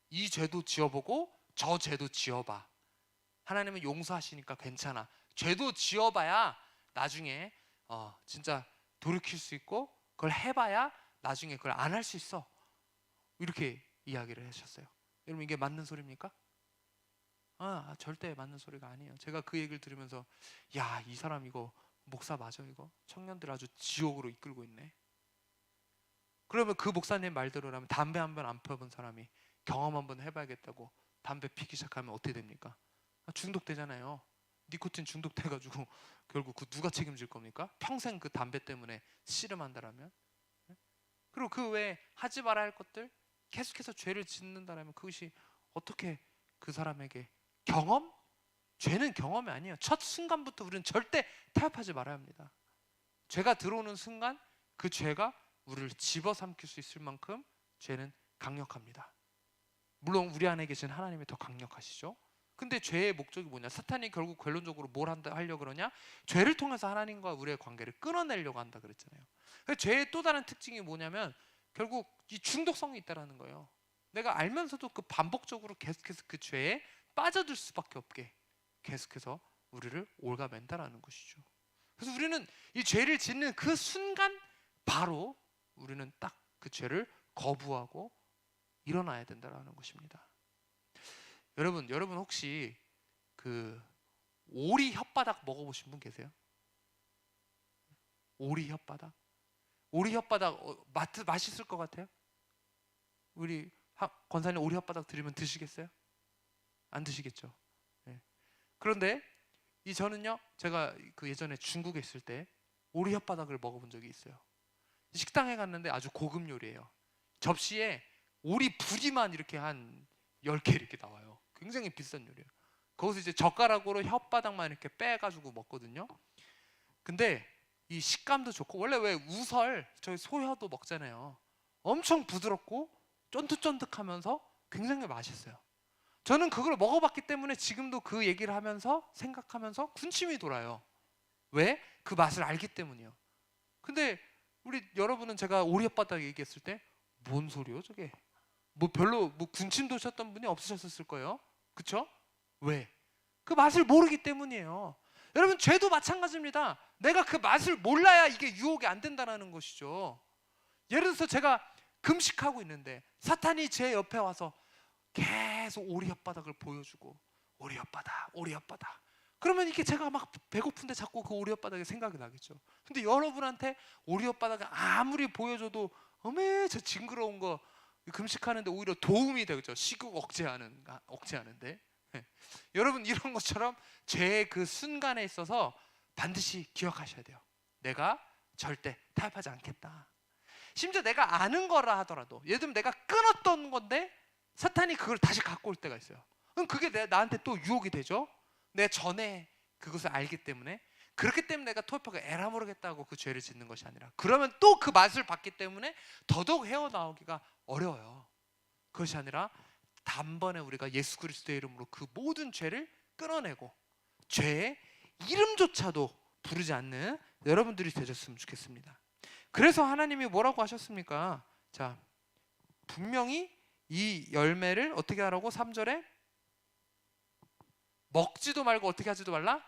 이 죄도 지어보고 저 죄도 지어봐. 하나님은 용서하시니까 괜찮아. 죄도 지어봐야 나중에 진짜 돌이킬 수 있고 그걸 해봐야 나중에 그걸 안 할 수 있어. 이렇게 이야기를 하셨어요. 여러분 이게 맞는 소리입니까? 절대 맞는 소리가 아니에요. 제가 그 얘기를 들으면서 야, 이 사람 이거 목사 맞아? 이거 청년들 아주 지옥으로 이끌고 있네. 그러면 그 목사님 말대로라면 담배 한 번 안 펴본 사람이 경험 한번 해봐야겠다고 담배 피기 시작하면 어떻게 됩니까? 중독되잖아요. 니코틴 중독돼가지고 결국 그 누가 책임질 겁니까? 평생 그 담배 때문에 씨름한다라면. 그리고 그 외에 하지 말아야 할 것들 계속해서 죄를 짓는다라면 그것이 어떻게 그 사람에게 경험? 죄는 경험이 아니에요. 첫 순간부터 우리는 절대 타협하지 말아야 합니다. 죄가 들어오는 순간 그 죄가 우리를 집어삼킬 수 있을 만큼 죄는 강력합니다. 물론 우리 안에 계신 하나님이 더 강력하시죠. 근데 죄의 목적이 뭐냐? 사탄이 결국 결론적으로 뭘 하려고 그러냐? 죄를 통해서 하나님과 우리의 관계를 끊어내려고 한다 그랬잖아요. 죄의 또 다른 특징이 뭐냐면 결국 이 중독성이 있다는 거예요. 내가 알면서도 그 반복적으로 계속해서 그 죄에 빠져들 수밖에 없게 계속해서 우리를 올가맨다라는 것이죠. 그래서 우리는 이 죄를 짓는 그 순간 바로 우리는 딱 그 죄를 거부하고 일어나야 된다는 것입니다. 여러분 혹시 그 오리 혓바닥 먹어보신 분 계세요? 오리 혓바닥? 오리 혓바닥 맛있을 것 같아요? 우리 권사님 오리 혓바닥 드리면 드시겠어요? 안 드시겠죠? 네. 그런데 저는요, 제가 그 예전에 중국에 있을 때 오리 혓바닥을 먹어본 적이 있어요. 식당에 갔는데 아주 고급 요리예요. 접시에 오리 부리만 이렇게 한 10개 이렇게 나와요. 굉장히 비싼 요리예요. 거기서 이제 젓가락으로 혓바닥만 이렇게 빼가지고 먹거든요. 근데 이 식감도 좋고, 원래 왜 우설, 저희 소혀도 먹잖아요. 엄청 부드럽고 쫀득쫀득하면서 굉장히 맛있어요. 저는 그걸 먹어봤기 때문에 지금도 그 얘기를 하면서 생각하면서 군침이 돌아요. 왜? 그 맛을 알기 때문이요. 근데 우리 여러분은 제가 오리 혓바닥 얘기했을 때 뭔 소리요 저게? 별로 군침 도셨던 분이 없으셨을 거예요. 그쵸? 왜? 그 맛을 모르기 때문이에요. 여러분 죄도 마찬가지입니다. 내가 그 맛을 몰라야 이게 유혹이 안 된다는 것이죠. 예를 들어서 제가 금식하고 있는데 사탄이 제 옆에 와서 계속 오리 혓바닥을 보여주고 오리 혓바닥 그러면 이게 제가 막 배고픈데 자꾸 그 오리 혓바닥이 생각이 나겠죠. 근데 여러분한테 오리 혓바닥을 아무리 보여줘도 어메 저 징그러운 거 금식하는데 오히려 도움이 되죠. 식욕 억제하는데. 여러분 이런 것처럼 죄의 그 순간에 있어서 반드시 기억하셔야 돼요. 내가 절대 타협하지 않겠다. 심지어 내가 아는 거라 하더라도, 예를 들면 내가 끊었던 건데 사탄이 그걸 다시 갖고 올 때가 있어요. 그럼 그게 나한테 또 유혹이 되죠. 내 전에 그것을 알기 때문에. 그렇기 때문에 내가 토합하고 에라 모르겠다고 그 죄를 짓는 것이 아니라, 그러면 또 그 맛을 봤기 때문에 더더욱 헤어나오기가 어려워요. 그것이 아니라 단번에 우리가 예수 그리스도의 이름으로 그 모든 죄를 끊어내고 죄의 이름조차도 부르지 않는 여러분들이 되셨으면 좋겠습니다. 그래서 하나님이 뭐라고 하셨습니까? 자, 분명히 이 열매를 어떻게 하라고? 3절에 먹지도 말고 어떻게 하지도 말라?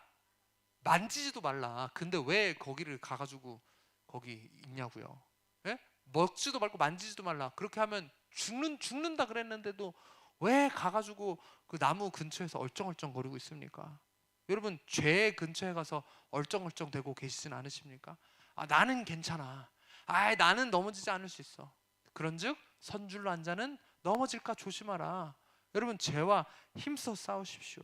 만지지도 말라. 근데 왜 거기를 가가지고 거기 있냐고요? 예? 먹지도 말고 만지지도 말라. 그렇게 하면 죽는다 그랬는데도 왜 가가지고 그 나무 근처에서 얼쩡얼쩡 거리고 있습니까? 여러분 죄 근처에 가서 얼쩡얼쩡 대고 계시진 않으십니까? 나는 괜찮아. 나는 넘어지지 않을 수 있어. 그런즉 선줄로 한 자는 넘어질까 조심하라. 여러분 죄와 힘써 싸우십시오.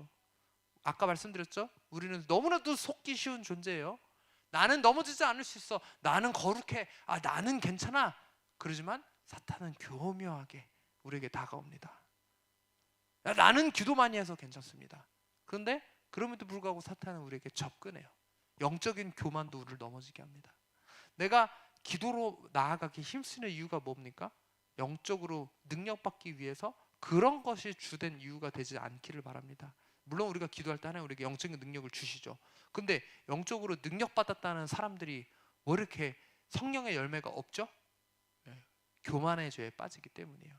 아까 말씀드렸죠? 우리는 너무나도 속기 쉬운 존재예요. 나는 넘어지지 않을 수 있어. 나는 거룩해. 나는 괜찮아. 그러지만 사탄은 교묘하게 우리에게 다가옵니다. 나는 기도 많이 해서 괜찮습니다. 그런데 그럼에도 불구하고 사탄은 우리에게 접근해요. 영적인 교만도 우리를 넘어지게 합니다. 내가 기도로 나아가기 힘쓰는 이유가 뭡니까? 영적으로 능력받기 위해서 그런 것이 주된 이유가 되지 않기를 바랍니다. 물론 우리가 기도할 때 하나님 우리에게 영적인 능력을 주시죠. 근데 영적으로 능력받았다는 사람들이 왜 이렇게 성령의 열매가 없죠? 교만의 죄에 빠지기 때문이에요.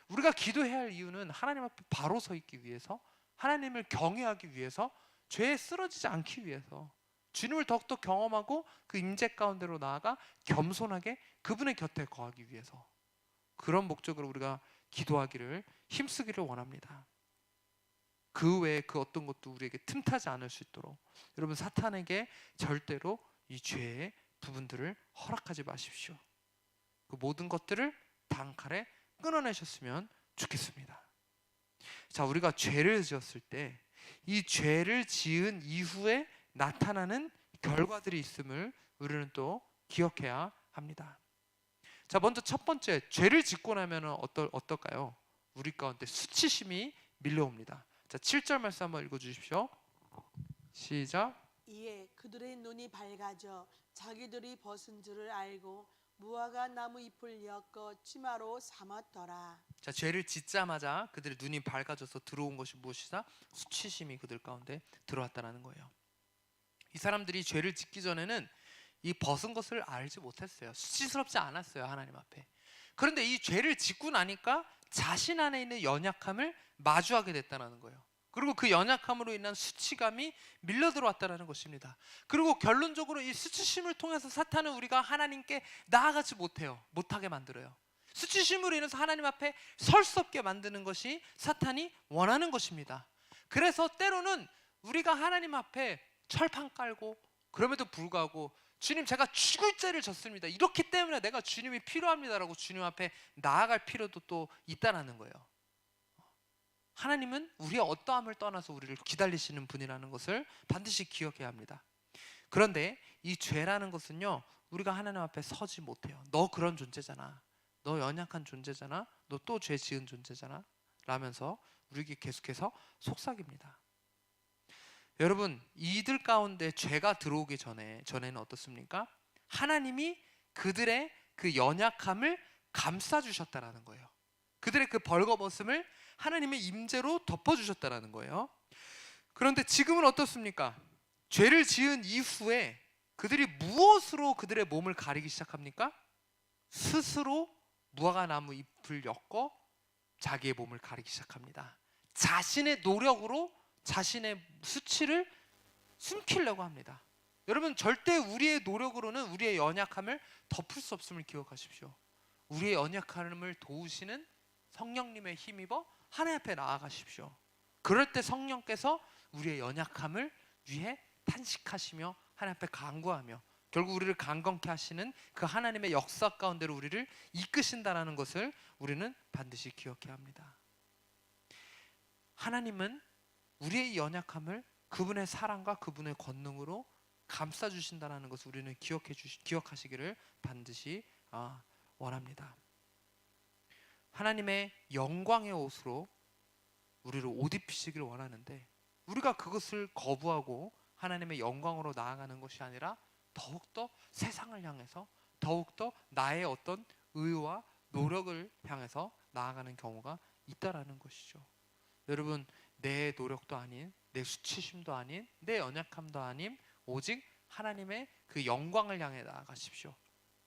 우리가 기도해야 할 이유는 하나님 앞에 바로 서 있기 위해서, 하나님을 경외하기 위해서, 죄에 쓰러지지 않기 위해서. 주님을 더욱더 경험하고 그 임재 가운데로 나아가 겸손하게 그분의 곁에 거하기 위해서, 그런 목적으로 우리가 기도하기를 힘쓰기를 원합니다. 그 외에 그 어떤 것도 우리에게 틈타지 않을 수 있도록 여러분, 사탄에게 절대로 이 죄의 부분들을 허락하지 마십시오. 그 모든 것들을 단칼에 끊어내셨으면 좋겠습니다. 자, 우리가 죄를 지었을 때 이 죄를 지은 이후에 나타나는 결과들이 있음을 우리는 또 기억해야 합니다. 자, 먼저 첫 번째, 죄를 짓고 나면 어떨까요? 우리 가운데 수치심이 밀려옵니다. 자, 7절 말씀 한번 읽어주십시오. 시작. 이에 그들의 눈이 밝아져 자기들이 벗은 줄을 알고 무화과 나무 잎을 엮어 치마로 삼았더라. 자, 죄를 짓자마자 그들의 눈이 밝아져서 들어온 것이 무엇이다? 수치심이 그들 가운데 들어왔다는 거예요. 이 사람들이 죄를 짓기 전에는 이 벗은 것을 알지 못했어요. 수치스럽지 않았어요, 하나님 앞에. 그런데 이 죄를 짓고 나니까 자신 안에 있는 연약함을 마주하게 됐다는 거예요. 그리고 그 연약함으로 인한 수치감이 밀려 들어왔다는 것입니다. 그리고 결론적으로 이 수치심을 통해서 사탄은 우리가 하나님께 나아가지 못하게 만들어요. 수치심으로 인해서 하나님 앞에 설 수 없게 만드는 것이 사탄이 원하는 것입니다. 그래서 때로는 우리가 하나님 앞에 철판 깔고 그럼에도 불구하고 주님, 제가 죽을 죄를 졌습니다, 이렇기 때문에 내가 주님이 필요합니다라고 주님 앞에 나아갈 필요도 또 있다는 거예요. 하나님은 우리의 어떠함을 떠나서 우리를 기다리시는 분이라는 것을 반드시 기억해야 합니다. 그런데 이 죄라는 것은요, 우리가 하나님 앞에 서지 못해요. 너 그런 존재잖아, 너 연약한 존재잖아, 너 또 죄 지은 존재잖아 라면서 우리에게 계속해서 속삭입니다. 여러분, 이들 가운데 죄가 들어오기 전에는 어떻습니까? 하나님이 그들의 그 연약함을 감싸주셨다라는 거예요. 그들의 그 벌거벗음을 하나님의 임재로 덮어주셨다라는 거예요. 그런데 지금은 어떻습니까? 죄를 지은 이후에 그들이 무엇으로 그들의 몸을 가리기 시작합니까? 스스로 무화과 나무 잎을 엮어 자기의 몸을 가리기 시작합니다. 자신의 노력으로 자신의 수치를 숨기려고 합니다. 여러분, 절대 우리의 노력으로는 우리의 연약함을 덮을 수 없음을 기억하십시오. 우리의 연약함을 도우시는 성령님의 힘입어 하나님 앞에 나아가십시오. 그럴 때 성령께서 우리의 연약함을 위해 탄식하시며 하나님 앞에 간구하며 결국 우리를 강건케 하시는 그 하나님의 역사 가운데로 우리를 이끄신다라는 것을 우리는 반드시 기억해야 합니다. 하나님은 우리의 연약함을 그분의 사랑과 그분의 권능으로 감싸주신다는 것을 우리는 기억하시기를 반드시 원합니다. 하나님의 영광의 옷으로 우리를 옷 입히시기를 원하는데, 우리가 그것을 거부하고 하나님의 영광으로 나아가는 것이 아니라 더욱더 세상을 향해서, 더욱더 나의 어떤 의와 노력을 향해서 나아가는 경우가 있다라는 것이죠. 여러분, 내 노력도 아닌, 내 수치심도 아닌, 내 연약함도 아닌, 오직 하나님의 그 영광을 향해 나아가십시오.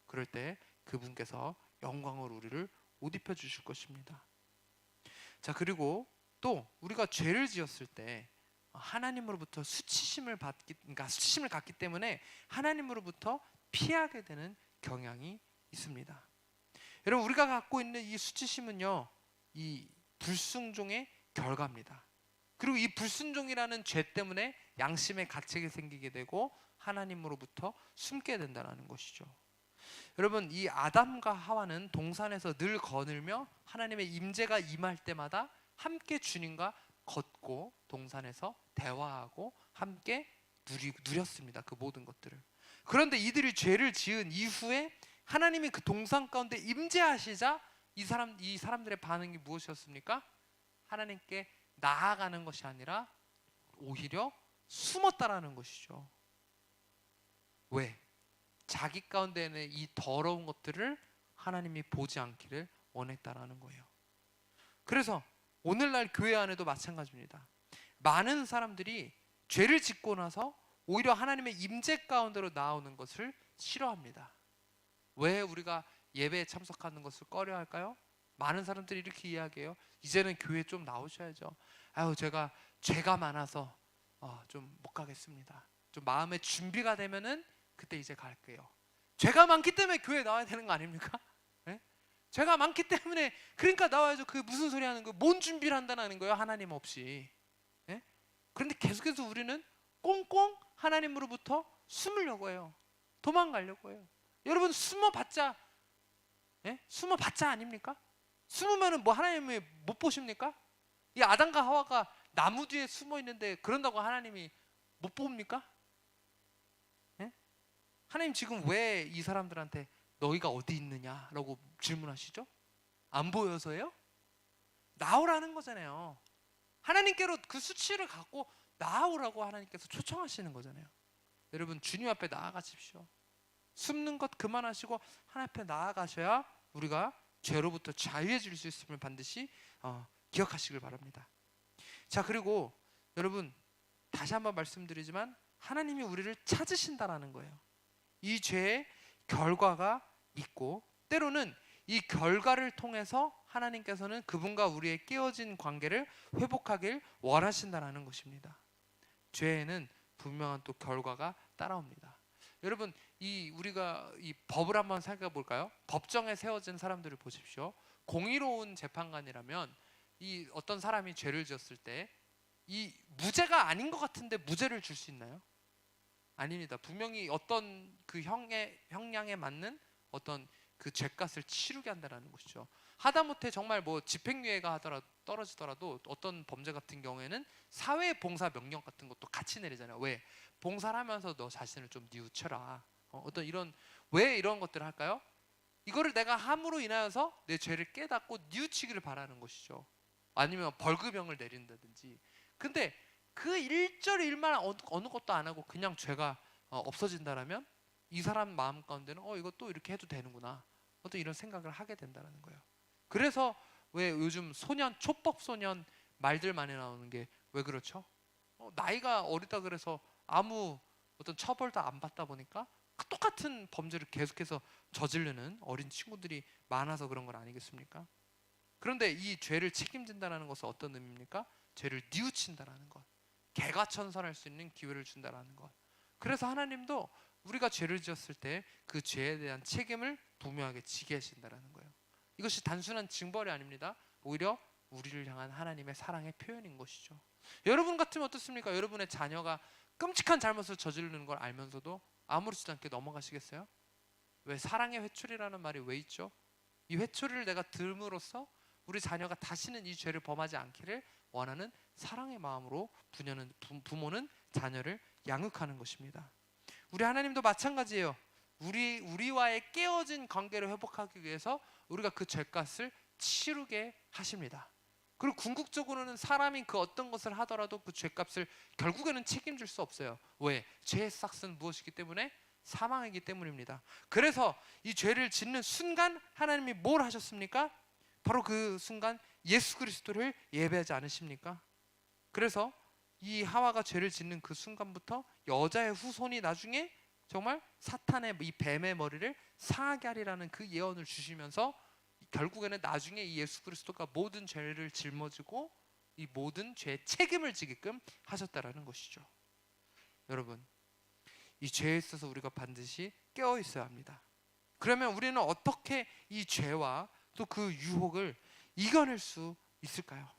그럴 때 그분께서 영광으로 우리를 옷 입혀 주실 것입니다. 자, 그리고 또 우리가 죄를 지었을 때 하나님으로부터 수치심을 갖기 때문에 하나님으로부터 피하게 되는 경향이 있습니다. 여러분, 우리가 갖고 있는 이 수치심은요, 이 불순종의 결과입니다. 그리고 이 불순종이라는 죄 때문에 양심의 가책이 생기게 되고 하나님으로부터 숨게 된다는 것이죠. 여러분, 이 아담과 하와는 동산에서 늘 거닐며 하나님의 임재가 임할 때마다 함께 주님과 걷고 동산에서 대화하고 함께 누렸습니다, 그 모든 것들을. 그런데 이들이 죄를 지은 이후에 하나님이 그 동산 가운데 임재하시자 이 사람들의 반응이 무엇이었습니까? 하나님께 나아가는 것이 아니라 오히려 숨었다라는 것이죠. 왜? 자기 가운데는 이 더러운 것들을 하나님이 보지 않기를 원했다라는 거예요. 그래서 오늘날 교회 안에도 마찬가지입니다. 많은 사람들이 죄를 짓고 나서 오히려 하나님의 임재 가운데로 나오는 것을 싫어합니다. 왜 우리가 예배에 참석하는 것을 꺼려할까요? 많은 사람들이 이렇게 이야기해요. 이제는 교회 좀 나오셔야죠. 아유, 제가 죄가 많아서 좀 못 가겠습니다. 좀 마음의 준비가 되면은 그때 이제 갈게요. 죄가 많기 때문에 교회 나와야 되는 거 아닙니까? 예? 죄가 많기 때문에 그러니까 나와야죠. 그 무슨 소리 하는 거예요? 뭔 준비를 한다는 거예요? 하나님 없이. 예? 그런데 계속해서 우리는 꽁꽁 하나님으로부터 숨으려고 해요. 도망가려고 해요. 여러분 숨어봤자, 예? 숨어봤자 아닙니까? 숨으면은 뭐 하나님이 못 보십니까? 이 아담과 하와가 나무 뒤에 숨어 있는데 그런다고 하나님이 못 봅니까? 예? 하나님 지금 왜 이 사람들한테 너희가 어디 있느냐라고 질문하시죠? 안 보여서요? 나오라는 거잖아요. 하나님께로 그 수치를 갖고 나오라고 하나님께서 초청하시는 거잖아요. 여러분 주님 앞에 나아가십시오. 숨는 것 그만하시고 하나님 앞에 나아가셔야 우리가 죄로부터 자유해질 수 있음을 반드시 기억하시길 바랍니다. 자, 그리고 여러분 다시 한번 말씀드리지만 하나님이 우리를 찾으신다라는 거예요. 이 죄의 결과가 있고 때로는 이 결과를 통해서 하나님께서는 그분과 우리의 깨어진 관계를 회복하길 원하신다라는 것입니다. 죄에는 분명한 또 결과가 따라옵니다. 여러분 우리가 이 법을 한번 생각해 볼까요? 법정에 세워진 사람들을 보십시오. 공의로운 재판관이라면 이 어떤 사람이 죄를 지었을 때 이 무죄가 아닌 것 같은데 무죄를 줄 수 있나요? 아닙니다. 분명히 어떤 그 형량에 맞는 어떤 그 죄값을 치르게 한다는 것이죠. 하다못해 정말 뭐 집행유예가 떨어지더라도 어떤 범죄 같은 경우에는 사회봉사 명령 같은 것도 같이 내리잖아요. 왜? 봉사를 하면서 너 자신을 좀 뉘우쳐라. 어떤 왜 이런 것들을 할까요? 이거를 내가 함으로 인하여서 내 죄를 깨닫고 뉘우치기를 바라는 것이죠. 아니면 벌금형을 내린다든지. 근데 그 일만 어느 것도 안 하고 그냥 죄가 없어진다라면 이 사람 마음 가운데는 이거 또 이렇게 해도 되는구나. 어떤 이런 생각을 하게 된다는 거예요. 그래서 왜 요즘 초법 소년 말들 많이 나오는 게 왜 그렇죠? 나이가 어리다 그래서 아무 어떤 처벌도 안 받다 보니까 똑같은 범죄를 계속해서 저지르는 어린 친구들이 많아서 그런 건 아니겠습니까? 그런데 이 죄를 책임진다는 것은 어떤 의미입니까? 죄를 뉘우친다라는 것, 개과천선할 수 있는 기회를 준다라는 것. 그래서 하나님도 우리가 죄를 지었을 때 그 죄에 대한 책임을 분명하게 지게 하신다라는 거예요. 이것이 단순한 징벌이 아닙니다. 오히려 우리를 향한 하나님의 사랑의 표현인 것이죠. 여러분 같으면 어떻습니까? 여러분의 자녀가 끔찍한 잘못을 저지르는 걸 알면서도 아무렇지도 않게 넘어가시겠어요? 왜? 사랑의 회초리라는 말이 왜 있죠? 이 회초리를 내가 들음으로써 우리 자녀가 다시는 이 죄를 범하지 않기를 원하는 사랑의 마음으로 부모는 자녀를 양육하는 것입니다. 우리 하나님도 마찬가지예요. 우리와의 깨어진 관계를 회복하기 위해서 우리가 그 죄값을 치르게 하십니다. 그리고 궁극적으로는 사람이 그 어떤 것을 하더라도 그 죄값을 결국에는 책임질 수 없어요. 왜? 죄의 삭은 무엇이기 때문에? 사망이기 때문입니다. 그래서 이 죄를 짓는 순간 하나님이 뭘 하셨습니까? 바로 그 순간 예수 그리스도를 예배하지 않으십니까? 그래서 이 하와가 죄를 짓는 그 순간부터 여자의 후손이 나중에 정말 사탄의 이 뱀의 머리를 상하게 하리라는 그 예언을 주시면서 결국에는 나중에 이 예수 그리스도가 모든 죄를 짊어지고 이 모든 죄의 책임을 지게끔 하셨다라는 것이죠. 여러분, 이 죄에 있어서 우리가 반드시 깨어 있어야 합니다. 그러면 우리는 어떻게 이 죄와 또 그 유혹을 이겨낼 수 있을까요?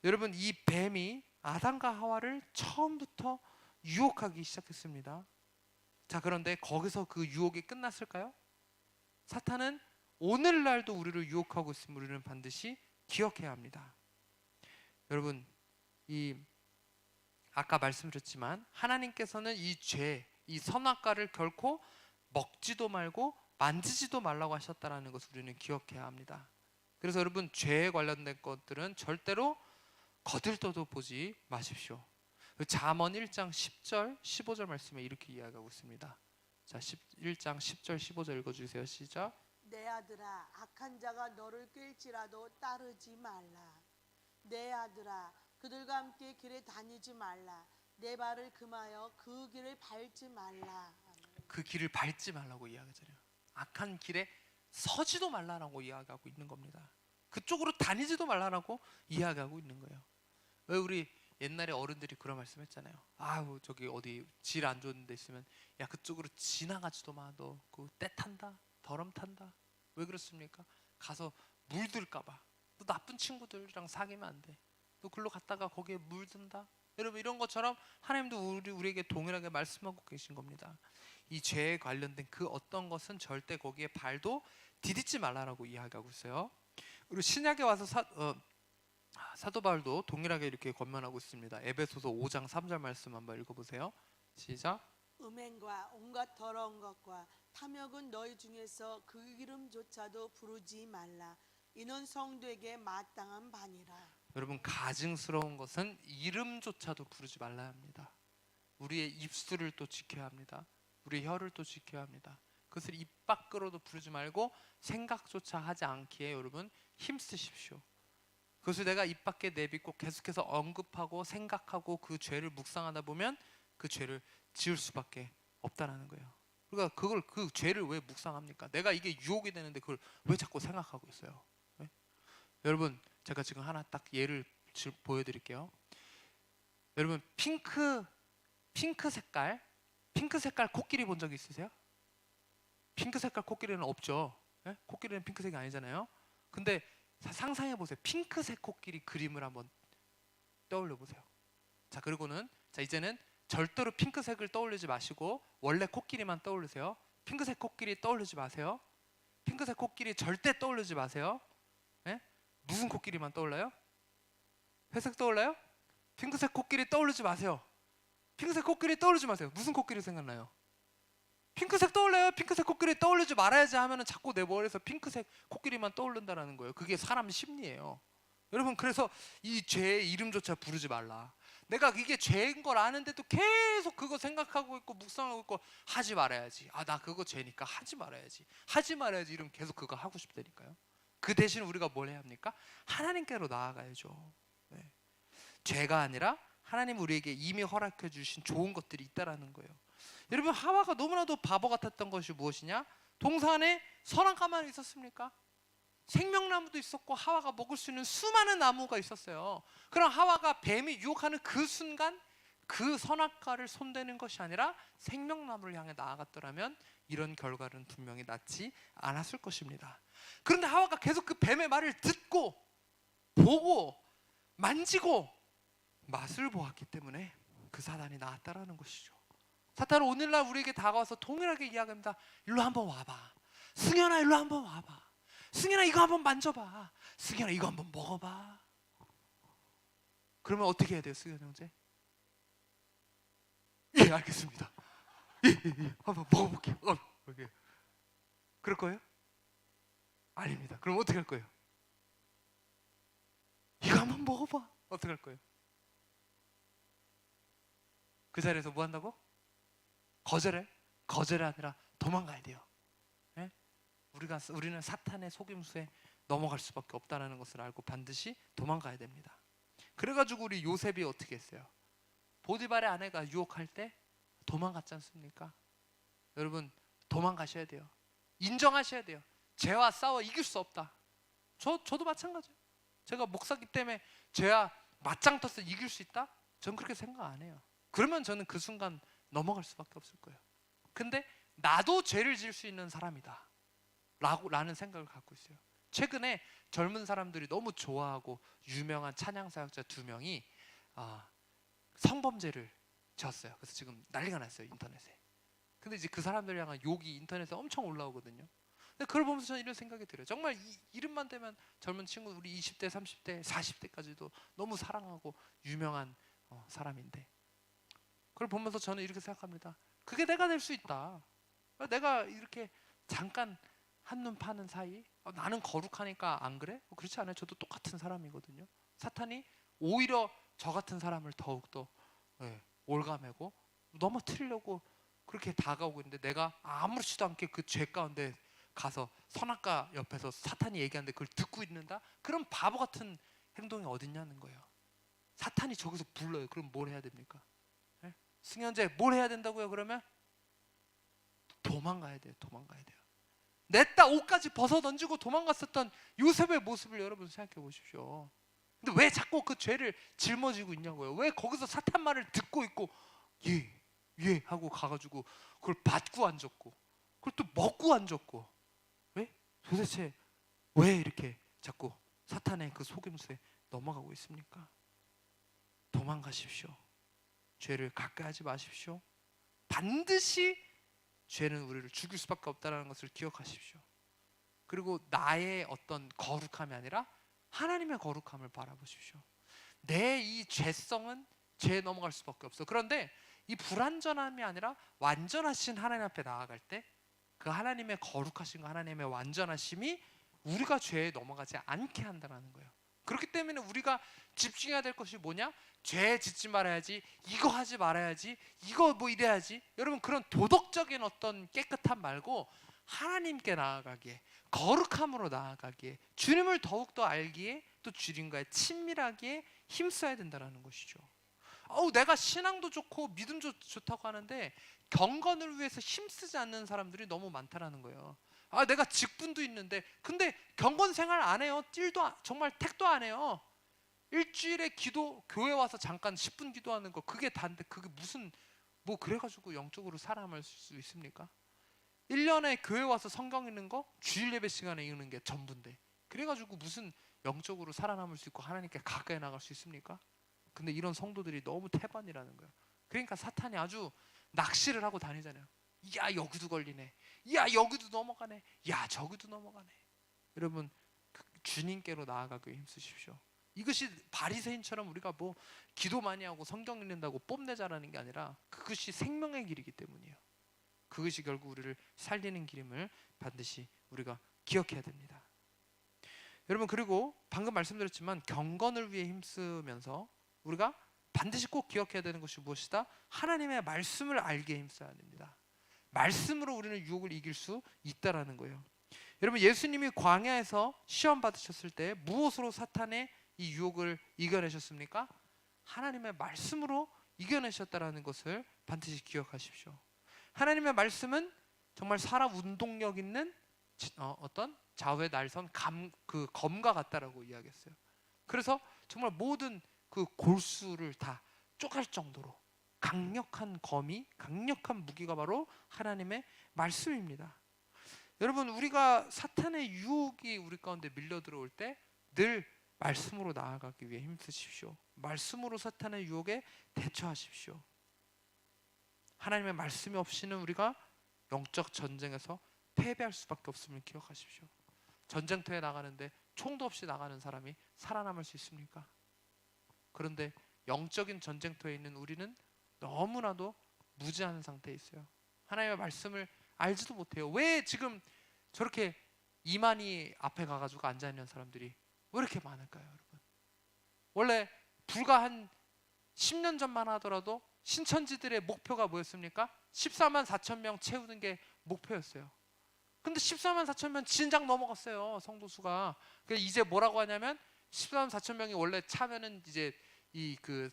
여러분, 이 뱀이 아담과 하와를 처음부터 유혹하기 시작했습니다. 자, 그런데 거기서 그 유혹이 끝났을까요? 사탄은 오늘날도 우리를 유혹하고 있음을 우리는 반드시 기억해야 합니다. 여러분, 아까 말씀드렸지만 하나님께서는 이 죄, 이 선악과를 결코 먹지도 말고 만지지도 말라고 하셨다는 것을 우리는 기억해야 합니다. 그래서 여러분, 죄에 관련된 것들은 절대로 거들떠도 보지 마십시오. 잠언 1장 10절 15절 말씀에 이렇게 이야기하고 있습니다. 자, 1장 10절 15절 읽어주세요. 시작. 내 아들아, 악한 자가 너를 꿰일지라도 따르지 말라. 내 아들아, 그들과 함께 길에 다니지 말라. 내 발을 금하여 그 길을 밟지 말라. 그 길을 밟지 말라고 이야기하잖아요. 악한 길에 서지도 말라라고 이야기하고 있는 겁니다. 그쪽으로 다니지도 말라라고 이야기하고 있는 거예요. 왜? 우리 옛날에 어른들이 그런 말씀했잖아요. 아우 저기 어디 질 안 좋은 데 있으면 야 그쪽으로 지나가지도 마. 너 그 때 탄다, 더럼 탄다. 왜 그렇습니까? 가서 물들까봐. 너 나쁜 친구들이랑 사귀면 안 돼. 너 글로 갔다가 거기에 물든다. 여러분 이런 것처럼 하나님도 우리에게 동일하게 말씀하고 계신 겁니다. 이 죄에 관련된 그 어떤 것은 절대 거기에 발도 디딛지 말라라고 이야기하고 있어요. 그리고 신약에 와서 사도 바울도 동일하게 이렇게 권면하고 있습니다. 에베소서 5장 3절 말씀 한번 읽어보세요. 시작. 음행과 온갖 더러운 것과 탐욕은 너희 중에서 그 이름조차도 부르지 말라. 이는 성도에게 마땅한 바니라. 여러분 가증스러운 것은 이름조차도 부르지 말라 합니다. 우리의 입술을 또 지켜야 합니다. 우리의 혀를 또 지켜야 합니다. 그것을 입 밖으로도 부르지 말고 생각조차 하지 않기에 여러분 힘쓰십시오. 그것을 내가 입 밖에 내뱉고 계속해서 언급하고 생각하고 그 죄를 묵상하다 보면 그 죄를 지을 수밖에 없다라는 거예요. 그러니까 그 죄를 왜 묵상합니까? 내가 이게 유혹이 되는데 그걸 왜 자꾸 생각하고 있어요? 네? 여러분 제가 지금 하나 딱 예를 보여드릴게요. 여러분 핑크 색깔 코끼리 본 적 있으세요? 핑크 색깔 코끼리는 없죠. 네? 코끼리는 핑크색이 아니잖아요. 근데 상상해 보세요. 핑크색 코끼리 그림을 한번 떠올려 보세요. 자 그리고는 이제는 절대로 핑크색을 떠올리지 마시고 원래 코끼리만 떠올리세요. 핑크색 코끼리 떠올리지 마세요. 핑크색 코끼리 절대 떠올리지 마세요. 네? 무슨 코끼리만 떠올라요? 회색 떠올라요? 핑크색 코끼리 떠올리지 마세요. 핑크색 코끼리 떠올리지 마세요. 무슨 코끼리 생각나요? 핑크색 떠올려요. 핑크색 코끼리 떠올리지 말아야지 하면은 자꾸 내 머리에서 핑크색 코끼리만 떠오른다라는 거예요. 그게 사람 심리예요. 여러분 그래서 이 죄의 이름조차 부르지 말라. 내가 이게 죄인 걸 아는데도 계속 그거 생각하고 있고 묵상하고 있고 하지 말아야지. 아 나 그거 죄니까 하지 말아야지. 하지 말아야지 이러면 계속 그거 하고 싶다니까요. 그 대신 우리가 뭘 해야 합니까? 하나님께로 나아가야죠. 네. 죄가 아니라 하나님 우리에게 이미 허락해 주신 좋은 것들이 있다라는 거예요. 여러분 하와가 너무나도 바보 같았던 것이 무엇이냐? 동산에 선악과만 있었습니까? 생명나무도 있었고 하와가 먹을 수 있는 수많은 나무가 있었어요. 그럼 하와가 뱀이 유혹하는 그 순간 그 선악과를 손대는 것이 아니라 생명나무를 향해 나아갔더라면 이런 결과는 분명히 낫지 않았을 것입니다. 그런데 하와가 계속 그 뱀의 말을 듣고 보고 만지고 맛을 보았기 때문에 그 사단이 나왔다라는 것이죠. 사탄은 오늘날 우리에게 다가와서 동일하게 이야기합니다. 일로 한번 와봐. 승현아 일로 한번 와봐. 승현아 이거 한번 만져봐. 승현아 이거 한번 먹어봐. 그러면 어떻게 해야 돼요, 승현 형제? 예, 알겠습니다. 예. 한번 먹어볼게요. 그럴 거예요? 아닙니다. 그럼 어떻게 할 거예요? 이거 한번 먹어봐. 어떻게 할 거예요? 그 자리에서 뭐 한다고? 거절해? 거절이 아니라 도망가야 돼요. 네? 우리는 사탄의 속임수에 넘어갈 수밖에 없다는 것을 알고 반드시 도망가야 됩니다. 그래가지고 우리 요셉이 어떻게 했어요? 보디발의 아내가 유혹할 때 도망갔지 않습니까? 여러분 도망가셔야 돼요. 인정하셔야 돼요. 죄와 싸워 이길 수 없다. 저도 마찬가지예요. 제가 목사기 때문에 죄와 맞짱 떠서 이길 수 있다? 전 그렇게 생각 안 해요. 그러면 저는 그 순간 넘어갈 수밖에 없을 거예요. 근데 나도 죄를 지을 수 있는 사람이다 라는 생각을 갖고 있어요. 최근에 젊은 사람들이 너무 좋아하고 유명한 찬양 사역자 2명이 성범죄를 지었어요. 그래서 지금 난리가 났어요, 인터넷에. 근데 이제 그 사람들 향한 욕이 인터넷에 엄청 올라오거든요. 근데 그걸 보면서 저는 이런 생각이 들어요. 정말 이름만 대면 젊은 친구, 우리 20대, 30대, 40대까지도 너무 사랑하고 유명한 사람인데, 그걸 보면서 저는 이렇게 생각합니다. 그게 내가 될 수 있다. 내가 이렇게 잠깐 한눈 파는 사이, 나는 거룩하니까 안 그래? 그렇지 않아요. 저도 똑같은 사람이거든요. 사탄이 오히려 저 같은 사람을 더욱더 올가매고 넘어뜨리려고 그렇게 다가오고 있는데, 내가 아무렇지도 않게 그 죄 가운데 가서 선악과 옆에서 사탄이 얘기하는데 그걸 듣고 있는다? 그런 바보 같은 행동이 어딨냐는 거예요. 사탄이 저기서 불러요. 그럼 뭘 해야 됩니까? 승현재 뭘 해야 된다고요? 그러면 도망가야 돼요. 도망가야 돼요. 냈다 옷까지 벗어 던지고 도망갔었던 요셉의 모습을 여러분 생각해 보십시오. 근데 왜 자꾸 그 죄를 짊어지고 있냐고요. 왜 거기서 사탄 말을 듣고 있고 예 하고 가가지고 그걸 받고 앉았고 그걸 또 먹고 앉았고 왜? 도대체 왜 이렇게 자꾸 사탄의 그 속임수에 넘어가고 있습니까? 도망가십시오. 죄를 가까이 하지 마십시오. 반드시 죄는 우리를 죽일 수밖에 없다는 것을 기억하십시오. 그리고 나의 어떤 거룩함이 아니라 하나님의 거룩함을 바라보십시오. 내 이 죄성은 죄에 넘어갈 수밖에 없어. 그런데 이 불완전함이 아니라 완전하신 하나님 앞에 나아갈 때 그 하나님의 거룩하신 거, 하나님의 완전하심이 우리가 죄에 넘어가지 않게 한다는 거예요. 그렇기 때문에 우리가 집중해야 될 것이 뭐냐? 죄 짓지 말아야지, 이거 하지 말아야지, 이거 뭐 이래야지. 여러분, 그런 도덕적인 어떤 깨끗함 말고 하나님께 나아가기에, 거룩함으로 나아가기에, 주님을 더욱더 알기에, 또 주님과의 친밀하기에 힘써야 된다는 것이죠. 내가 신앙도 좋고 믿음도 좋다고 하는데 경건을 위해서 힘쓰지 않는 사람들이 너무 많다라는 거예요. 내가 직분도 있는데 근데 경건 생활 안 해요. 정말 택도 안 해요. 일주일에 교회 와서 잠깐 10분 기도하는 거 그게 다인데 그게 무슨 뭐 그래가지고 영적으로 살아남을 수 있습니까? 1년에 교회 와서 성경 읽는 거 주일 예배 시간에 읽는 게 전부인데 그래가지고 무슨 영적으로 살아남을 수 있고 하나님께 가까이 나갈 수 있습니까? 근데 이런 성도들이 너무 태반이라는 거예요. 그러니까 사탄이 아주 낚시를 하고 다니잖아요. 야 여기도 걸리네, 야 여기도 넘어가네, 야 저기도 넘어가네. 여러분 주님께로 나아가기 힘쓰십시오. 이것이 바리새인처럼 우리가 뭐 기도 많이 하고 성경 읽는다고 뽐내자라는 게 아니라 그것이 생명의 길이기 때문이에요. 그것이 결국 우리를 살리는 길임을 반드시 우리가 기억해야 됩니다. 여러분, 그리고 방금 말씀드렸지만 경건을 위해 힘쓰면서 우리가 반드시 꼭 기억해야 되는 것이 무엇이다? 하나님의 말씀을 알게 힘써야 됩니다. 말씀으로 우리는 유혹을 이길 수 있다라는 거예요. 여러분, 예수님이 광야에서 시험 받으셨을 때 무엇으로 사탄의 이 유혹을 이겨내셨습니까? 하나님의 말씀으로 이겨내셨다라는 것을 반드시 기억하십시오. 하나님의 말씀은 정말 살아 운동력 있는 어떤 좌우에 날선 검과 같다라고 이야기했어요. 그래서 정말 모든 그 골수를 다 쪼갈 정도로 강력한 검이, 강력한 무기가 바로 하나님의 말씀입니다. 여러분, 우리가 사탄의 유혹이 우리 가운데 밀려 들어올 때 늘 말씀으로 나아가기 위해 힘쓰십시오. 말씀으로 사탄의 유혹에 대처하십시오. 하나님의 말씀이 없이는 우리가 영적 전쟁에서 패배할 수밖에 없음을 기억하십시오. 전쟁터에 나가는데 총도 없이 나가는 사람이 살아남을 수 있습니까? 그런데 영적인 전쟁터에 있는 우리는 너무나도 무지한 상태에 있어요. 하나님의 말씀을 알지도 못해요. 왜 지금 저렇게 이만희 앞에 가가지고 앉아있는 사람들이 왜 이렇게 많을까요, 여러분? 원래 불과 한 10년 전만 하더라도 신천지들의 목표가 뭐였습니까? 14만 4천 명 채우는 게 목표였어요. 근데 14만 4천 명 진작 넘어갔어요, 성도수가. 그래서 이제 뭐라고 하냐면 14만 4천 명이 원래 차면은 이제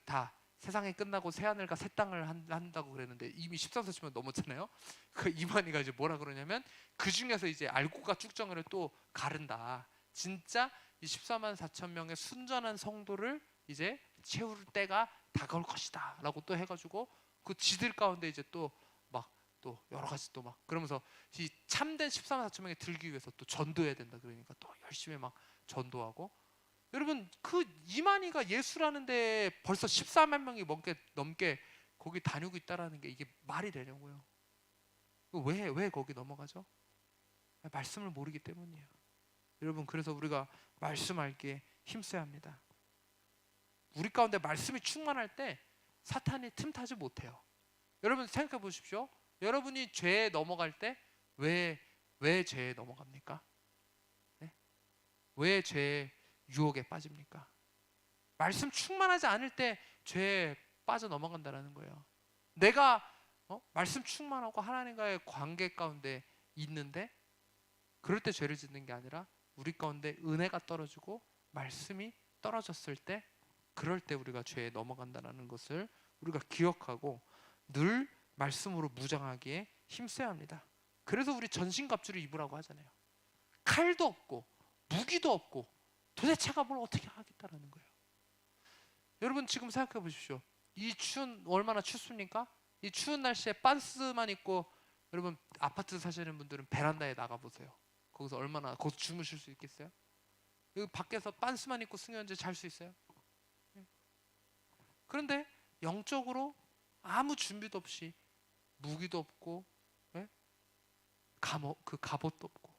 다 세상이 끝나고 새 하늘과 새 땅을 한다고 그랬는데 이미 14만 4천 명 넘었잖아요. 그 이만희가 이제 뭐라 그러냐면 그 중에서 이제 알고가 쭉정을 또 가른다. 진짜 이 14만 4천 명의 순전한 성도를 이제 채울 때가 다가올 것이다 라고 또 해가지고 그 지들 가운데 이제 또 여러 가지 또 그러면서 이 참된 14만 4천 명이 들기 위해서 또 전도해야 된다 그러니까 또 열심히 전도하고. 여러분, 그 이만희가 예수라는 데 벌써 14만 명이 넘게 거기 다니고 있다라는 게 이게 말이 되냐고요. 왜 거기 넘어가죠? 말씀을 모르기 때문이에요. 여러분, 그래서 우리가 말씀 알기에 힘써야 합니다. 우리 가운데 말씀이 충만할 때 사탄이 틈타지 못해요. 여러분 생각해 보십시오. 여러분이 죄에 넘어갈 때 왜 죄에 넘어갑니까? 네? 왜 죄의 유혹에 빠집니까? 말씀 충만하지 않을 때 죄에 빠져 넘어간다는 거예요. 내가 말씀 충만하고 하나님과의 관계 가운데 있는데 그럴 때 죄를 짓는 게 아니라 우리 가운데 은혜가 떨어지고 말씀이 떨어졌을 때 그럴 때 우리가 죄에 넘어간다는 것을 우리가 기억하고 늘 말씀으로 무장하기에 힘써야 합니다. 그래서 우리 전신갑주를 입으라고 하잖아요. 칼도 없고 무기도 없고 도대체가 뭘 어떻게 하겠다라는 거예요. 여러분 지금 생각해 보십시오. 이 추운, 얼마나 춥습니까? 이 추운 날씨에 반스만 입고 여러분 아파트 사시는 분들은 베란다에 나가 보세요. 거기서 얼마나 거기서 주무실 수 있겠어요? 여기 밖에서 반스만 입고 승연제 잘 수 있어요? 그런데 영적으로 아무 준비도 없이 무기도 없고, 예? 그 갑옷도 없고,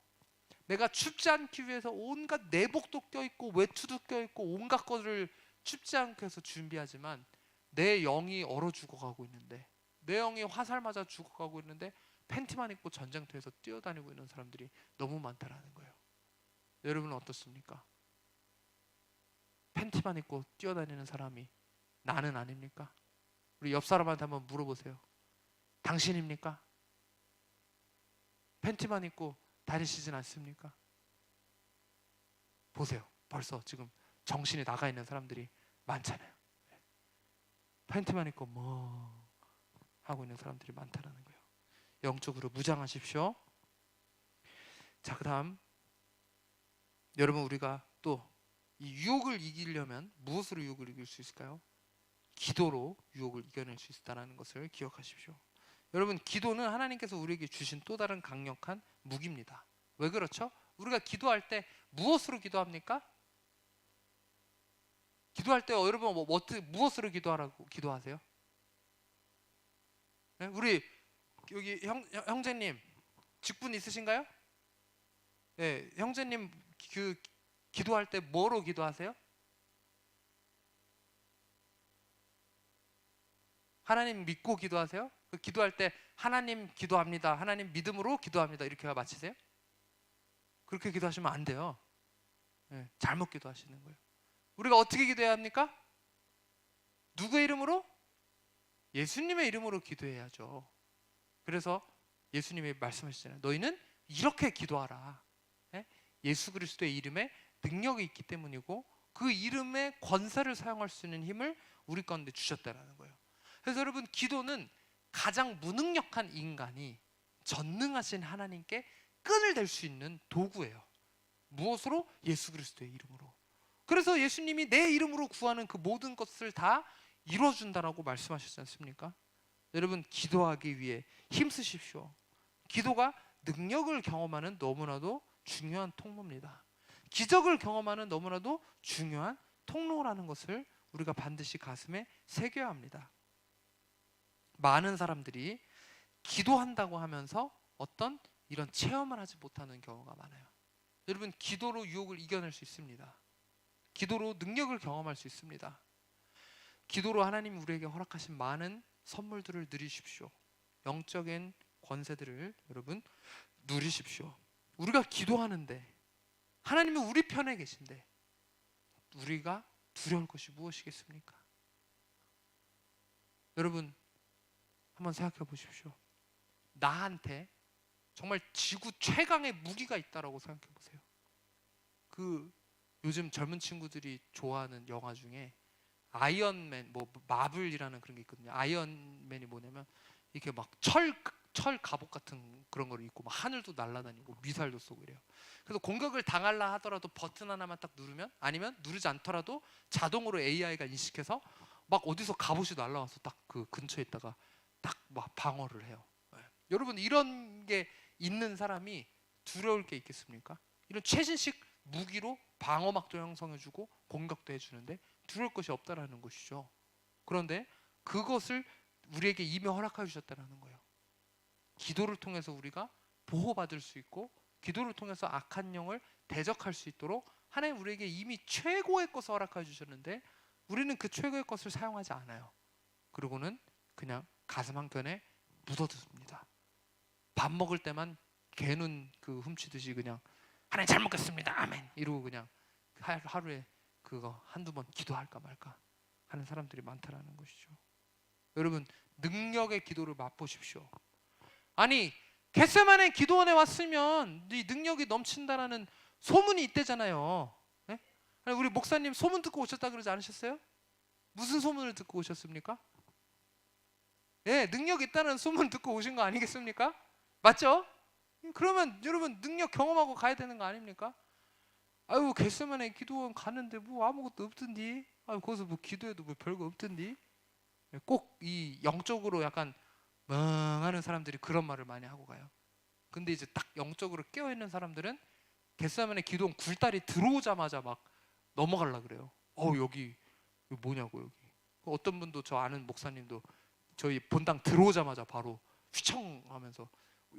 내가 춥지 않기 위해서 온갖 내복도 껴있고 외투도 껴있고 온갖 것을 춥지 않게 해서 준비하지만 내 영이 얼어 죽어가고 있는데, 내 영이 화살 맞아 죽어가고 있는데 팬티만 입고 전쟁터에서 뛰어다니고 있는 사람들이 너무 많다라는 거예요. 여러분은 어떻습니까? 팬티만 입고 뛰어다니는 사람이 나는 아닙니까? 우리 옆 사람한테 한번 물어보세요. 당신입니까? 팬티만 입고 다니시진 않습니까? 보세요. 벌써 지금 정신이 나가 있는 사람들이 많잖아요. 팬티만 입고 뭐 하고 있는 사람들이 많다라는 거예요. 영적으로 무장하십시오. 자, 그다음 여러분, 우리가 또 이 유혹을 이기려면 무엇으로 유혹을 이길 수 있을까요? 기도로 유혹을 이겨낼 수 있다는 것을 기억하십시오. 여러분, 기도는 하나님께서 우리에게 주신 또 다른 강력한 무기입니다. 왜 그렇죠? 우리가 기도할 때 무엇으로 기도합니까? 기도할 때 여러분 무엇으로 기도하세요? 네? 우리 여기 형제님 직분 있으신가요? 네, 형제님 기도할 때 뭐로 기도하세요? 하나님 믿고 기도하세요? 기도할 때 하나님 기도합니다, 하나님 믿음으로 기도합니다 이렇게 마치세요? 그렇게 기도하시면 안 돼요. 네, 잘못 기도하시는 거예요. 우리가 어떻게 기도해야 합니까? 누구의 이름으로? 예수님의 이름으로 기도해야죠. 그래서 예수님이 말씀하시잖아요. 너희는 이렇게 기도하라. 네? 예수 그리스도의 이름에 능력이 있기 때문이고 그 이름의 권세를 사용할 수 있는 힘을 우리 가운데 주셨다라는 거예요. 그래서 여러분, 기도는 가장 무능력한 인간이 전능하신 하나님께 끈을 댈 수 있는 도구예요. 무엇으로? 예수 그리스도의 이름으로. 그래서 예수님이 내 이름으로 구하는 그 모든 것을 다 이루어준다라고 말씀하셨지 않습니까? 여러분, 기도하기 위해 힘쓰십시오. 기도가 능력을 경험하는 너무나도 중요한 통로입니다. 기적을 경험하는 너무나도 중요한 통로라는 것을 우리가 반드시 가슴에 새겨야 합니다. 많은 사람들이 기도한다고 하면서 어떤 이런 체험을 하지 못하는 경우가 많아요. 여러분, 기도로 유혹을 이겨낼 수 있습니다. 기도로 능력을 경험할 수 있습니다. 기도로 하나님이 우리에게 허락하신 많은 선물들을 누리십시오. 영적인 권세들을 여러분 누리십시오. 우리가 기도하는데 하나님이 우리 편에 계신데 우리가 두려울 것이 무엇이겠습니까? 여러분, 한번 생각해 보십시오. 나한테 정말 지구 최강의 무기가 있다라고 생각해 보세요. 요즘 젊은 친구들이 좋아하는 영화 중에 아이언맨, 마블이라는 그런 게 있거든요. 아이언맨이 뭐냐면 이렇게 막 철 갑옷 같은 그런 걸 입고 막 하늘도 날아다니고 미사일도 쏘고 이래요. 그래서 공격을 당할라 하더라도 버튼 하나만 딱 누르면, 아니면 누르지 않더라도 자동으로 AI가 인식해서 막 어디서 갑옷이 날아와서 딱 그 근처에 있다가 딱 막 방어를 해요. 네. 여러분, 이런 게 있는 사람이 두려울 게 있겠습니까? 이런 최신식 무기로 방어막도 형성해주고 공격도 해주는데 두려울 것이 없다라는 것이죠. 그런데 그것을 우리에게 이미 허락해 주셨다는 거예요. 기도를 통해서 우리가 보호받을 수 있고 기도를 통해서 악한 영을 대적할 수 있도록 하나님 우리에게 이미 최고의 것을 허락해 주셨는데 우리는 그 최고의 것을 사용하지 않아요. 그리고는 그냥 가슴 한켠에 묻어둡니다. 밥 먹을 때만 개눈 훔치듯이 그냥 하나님 잘 먹겠습니다, 아멘 이러고 그냥 하루에 그거 한두 번 기도할까 말까 하는 사람들이 많다라는 것이죠. 여러분, 능력의 기도를 맛보십시오. 아니, 겟세마네 기도원에 왔으면 이 능력이 넘친다라는 소문이 있대잖아요. 네? 우리 목사님 소문 듣고 오셨다 그러지 않으셨어요? 무슨 소문을 듣고 오셨습니까? 예, 능력 있다는 소문 듣고 오신 거 아니겠습니까? 맞죠? 그러면 여러분 능력 경험하고 가야 되는 거 아닙니까? 아유, 겟세마네 기도원 가는데 뭐 아무것도 없던디. 거기서 뭐 기도해도 뭐 별거 없던디. 꼭 이 영적으로 약간 멍하는 사람들이 그런 말을 많이 하고 가요. 근데 이제 딱 영적으로 깨어 있는 사람들은 겟세마네 기도원 굴다리 들어오자마자 막 넘어갈라 그래요. 여기 뭐냐고 여기. 어떤 분도 저 아는 목사님도 저희 본당 들어오자마자 바로 휘청하면서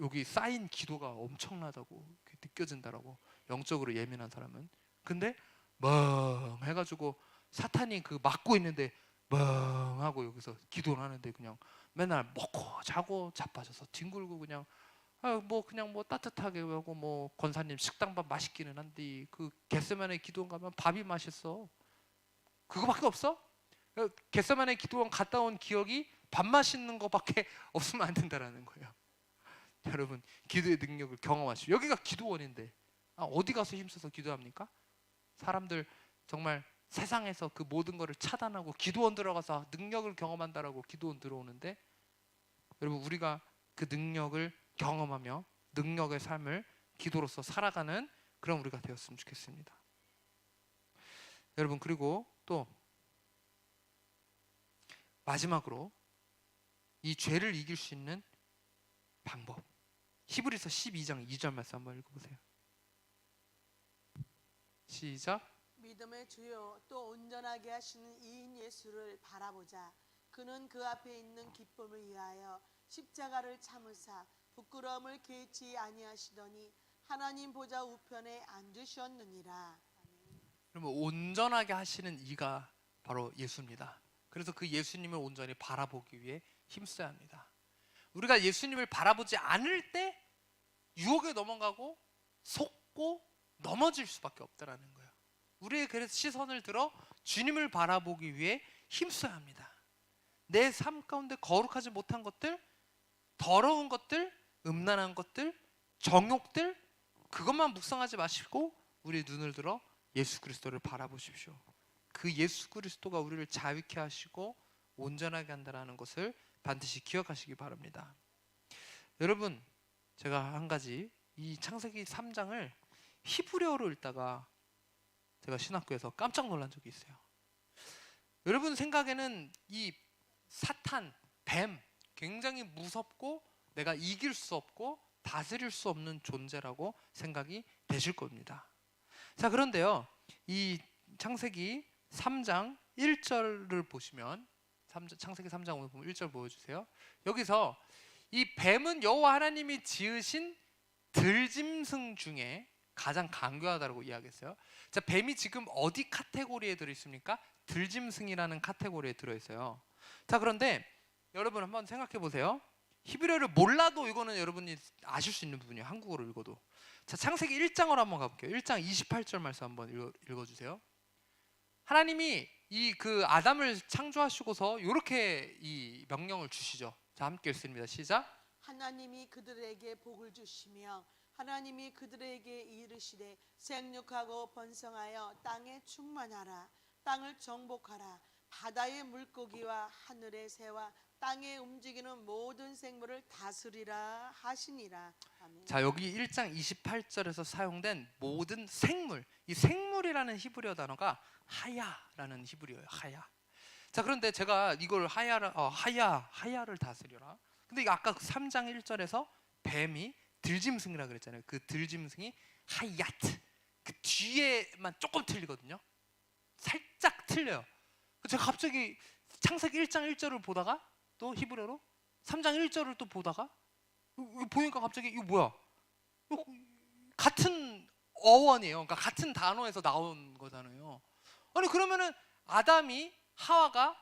여기 쌓인 기도가 엄청나다고 느껴진다라고, 영적으로 예민한 사람은. 근데 멍해가지고 사탄이 그 막고 있는데 멍하고 여기서 기도를 하는데 그냥 맨날 먹고 자고 자빠져서 뒹굴고 그냥 그냥 뭐 따뜻하게 하고 뭐 권사님 식당밥 맛있기는 한데 그 겟세마네 기도원 가면 밥이 맛있어. 그거밖에 없어? 겟세마네 기도원 갔다 온 기억이 밥 맛있는 거밖에 없으면 안 된다라는 거예요. 여러분, 기도의 능력을 경험하시오. 여기가 기도원인데 어디 가서 힘써서 기도합니까? 사람들 정말 세상에서 그 모든 것을 차단하고 기도원 들어가서 능력을 경험한다라고 기도원 들어오는데, 여러분 우리가 그 능력을 경험하며 능력의 삶을 기도로서 살아가는 그런 우리가 되었으면 좋겠습니다. 여러분, 그리고 또 마지막으로 이 죄를 이길 수 있는 방법, 히브리서 12장 2절 말씀 한번 읽어보세요. 시작. 믿음의 주요 또 온전하게 하시는 이인 예수를 바라보자. 그는 그 앞에 있는 기쁨을 위하여 십자가를 참으사 부끄러움을 개의치 아니하시더니 하나님 보좌 우편에 앉으셨느니라. 그러면 온전하게 하시는 이가 바로 예수입니다. 그래서 그 예수님을 온전히 바라보기 위해 힘써야 합니다. 우리가 예수님을 바라보지 않을 때 유혹에 넘어가고 속고 넘어질 수밖에 없다라는 거예요. 우리의 그래서 시선을 들어 주님을 바라보기 위해 힘써야 합니다. 내 삶 가운데 거룩하지 못한 것들, 더러운 것들, 음란한 것들, 정욕들, 그것만 묵상하지 마시고 우리의 눈을 들어 예수 그리스도를 바라보십시오. 그 예수 그리스도가 우리를 자유케 하시고 온전하게 한다는 것을 반드시 기억하시기 바랍니다. 여러분, 제가 한 가지 이 창세기 3장을 히브리어로 읽다가 제가 신학교에서 깜짝 놀란 적이 있어요. 여러분 생각에는 이 사탄, 뱀, 굉장히 무섭고 내가 이길 수 없고 다스릴 수 없는 존재라고 생각이 되실 겁니다. 자, 그런데요, 이 창세기 3장 1절을 보시면, 창세기 3장 오늘 보면 1절 보여주세요. 여기서 이 뱀은 여호와 하나님이 지으신 들짐승 중에 가장 강교하다고 이야기했어요. 자, 뱀이 지금 어디 카테고리에 들어있습니까? 들짐승이라는 카테고리에 들어있어요. 자, 그런데 여러분 한번 생각해 보세요. 히브리어를 몰라도 이거는 여러분이 아실 수 있는 부분이에요. 한국어로 읽어도. 자, 창세기 1장으로 한번 가볼게요. 1장 28절 말씀 한번 읽어주세요. 하나님이 이 그 아담을 창조하시고서 이렇게 이 명령을 주시죠. 자, 함께 읽습니다. 시작. 하나님이 그들에게 복을 주시며 하나님이 그들에게 이르시되 생육하고 번성하여 땅에 충만하라. 땅을 정복하라. 바다의 물고기와 하늘의 새와 땅에 움직이는 모든 생물을 다스리라 하시니라. 아멘. 자, 여기 1장 28절에서 사용된 모든 생물, 이 생물이라는 히브리어 단어가 하야라는 히브리어예요. 하야. 자, 그런데 제가 이걸 하야를 다스려라. 근데 이거 아까 그 3장 1절에서 뱀이 들짐승이라 그랬잖아요. 그 들짐승이 하야트, 그 뒤에만 조금 틀리거든요. 살짝 틀려요. 제가 갑자기 창세기 1장 1절을 보다가 또 히브리어로 3장 1절을 또 보다가 이거 보니까 갑자기 이거 뭐야? 이거 같은 어원이에요. 그러니까 같은 단어에서 나온 거잖아요. 아니, 그러면은 아담이 하와가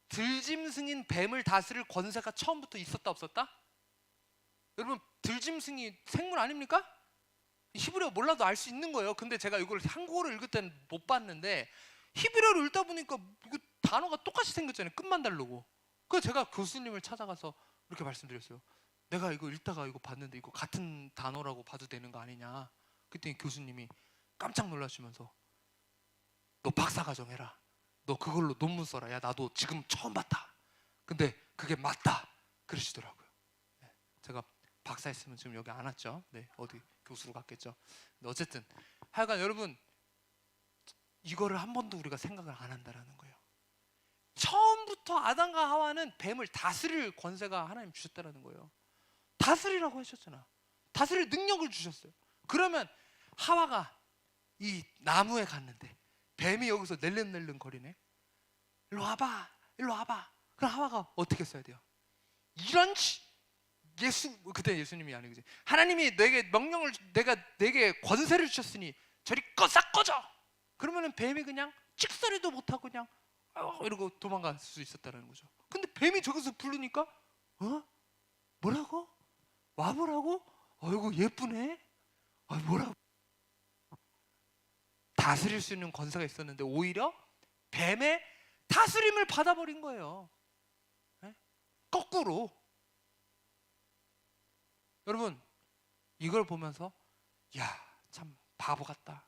들짐승인 뱀을 다스릴 권세가 처음부터 있었다 없었다? 여러분, 들짐승이 생물 아닙니까? 히브리어 몰라도 알 수 있는 거예요. 근데 제가 이걸 한국어로 읽을 때는 못 봤는데 히브리어로 읽다 보니까 이거 단어가 똑같이 생겼잖아요. 끝만 다르고. 그래서 제가 교수님을 찾아가서 이렇게 말씀드렸어요. 내가 이거 읽다가 이거 봤는데 이거 같은 단어라고 봐도 되는 거 아니냐. 그랬더니 교수님이 깜짝 놀라시면서 너 박사과정 해라. 너 그걸로 논문 써라. 야, 나도 지금 처음 봤다. 근데 그게 맞다. 그러시더라고요. 네, 제가 박사했으면 지금 여기 안 왔죠. 네, 어디 교수로 갔겠죠. 근데 어쨌든 하여간 여러분, 이거를 한 번도 우리가 생각을 안 한다라는 거예요. 처음부터 아담과 하와는 뱀을 다스릴 권세가 하나님 주셨다라는 거예요. 다스리라고 하셨잖아. 다스릴 능력을 주셨어요. 그러면 하와가 이 나무에 갔는데 뱀이 여기서 낼름낼름 거리네. 일로 와봐, 일로 와봐. 그럼 하와가 어떻게 써야 돼요? 이런 그때 예수님이 아니지. 하나님이 내게 명령을, 내게 권세를 주셨으니 저리 싹 꺼져. 그러면은 뱀이 그냥 찍소리도 못하고 그냥 이러고 도망갈 수 있었다는 거죠. 근데 뱀이 저기서 부르니까 뭐라고? 와보라고? 어이구 예쁘네. 뭐라고? 다스릴 수 있는 권세가 있었는데 오히려 뱀의 다스림을 받아버린 거예요. 네? 거꾸로. 여러분 이걸 보면서 야, 참 바보 같다.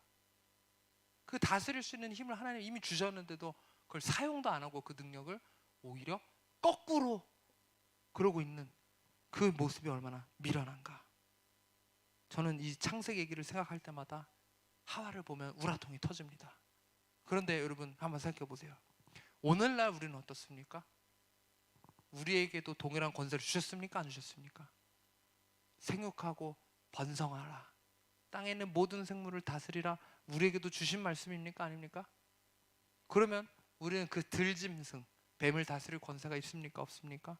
그 다스릴 수 있는 힘을 하나님 이미 주셨는데도 그걸 사용도 안 하고 그 능력을 오히려 거꾸로 그러고 있는 그 모습이 얼마나 미련한가. 저는 이 창세기 얘기를 생각할 때마다 하와를 보면 우라통이 터집니다. 그런데 여러분 한번 생각해 보세요. 오늘날 우리는 어떻습니까? 우리에게도 동일한 권세를 주셨습니까? 안 주셨습니까? 생육하고 번성하라, 땅에 있는 모든 생물을 다스리라, 우리에게도 주신 말씀입니까? 아닙니까? 그러면 우리는 그 들짐승 뱀을 다스릴 권세가 있습니까? 없습니까?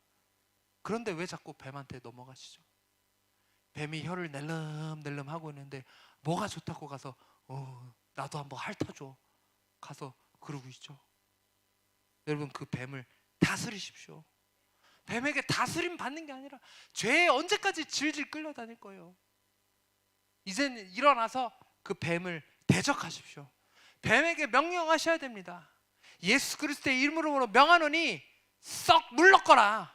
그런데 왜 자꾸 뱀한테 넘어가시죠? 뱀이 혀를 낼름낼름 하고 있는데 뭐가 좋다고 가서 나도 한번 핥아줘 가서 그러고 있죠. 여러분 그 뱀을 다스리십시오. 뱀에게 다스림 받는 게 아니라 죄에 언제까지 질질 끌려다닐 거예요. 이제는 일어나서 그 뱀을 대적하십시오. 뱀에게 명령하셔야 됩니다. 예수 그리스도의 이름으로 명하노니 썩 물러거라.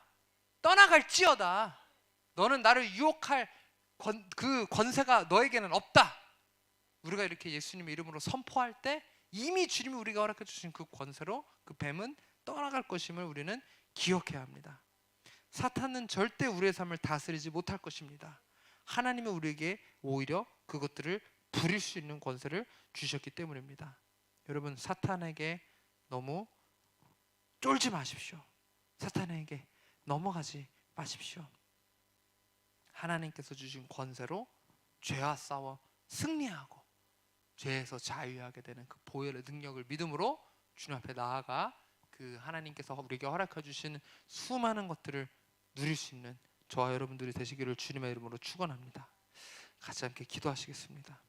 떠나갈지어다. 너는 나를 유혹할 그 권세가 너에게는 없다. 우리가 이렇게 예수님의 이름으로 선포할 때 이미 주님이 우리가 허락해 주신 그 권세로 그 뱀은 떠나갈 것임을 우리는 기억해야 합니다. 사탄은 절대 우리의 삶을 다스리지 못할 것입니다. 하나님이 우리에게 오히려 그것들을 부릴 수 있는 권세를 주셨기 때문입니다. 여러분 사탄에게 너무 쫄지 마십시오. 사탄에게 넘어가지 마십시오. 하나님께서 주신 권세로 죄와 싸워 승리하고 죄에서 자유하게 되는 그 보혈의 능력을 믿음으로 주님 앞에 나아가 그 하나님께서 우리에게 허락해 주신 수많은 것들을 누릴 수 있는 저와 여러분들이 되시기를 주님의 이름으로 축원합니다. 같이 함께 기도하시겠습니다.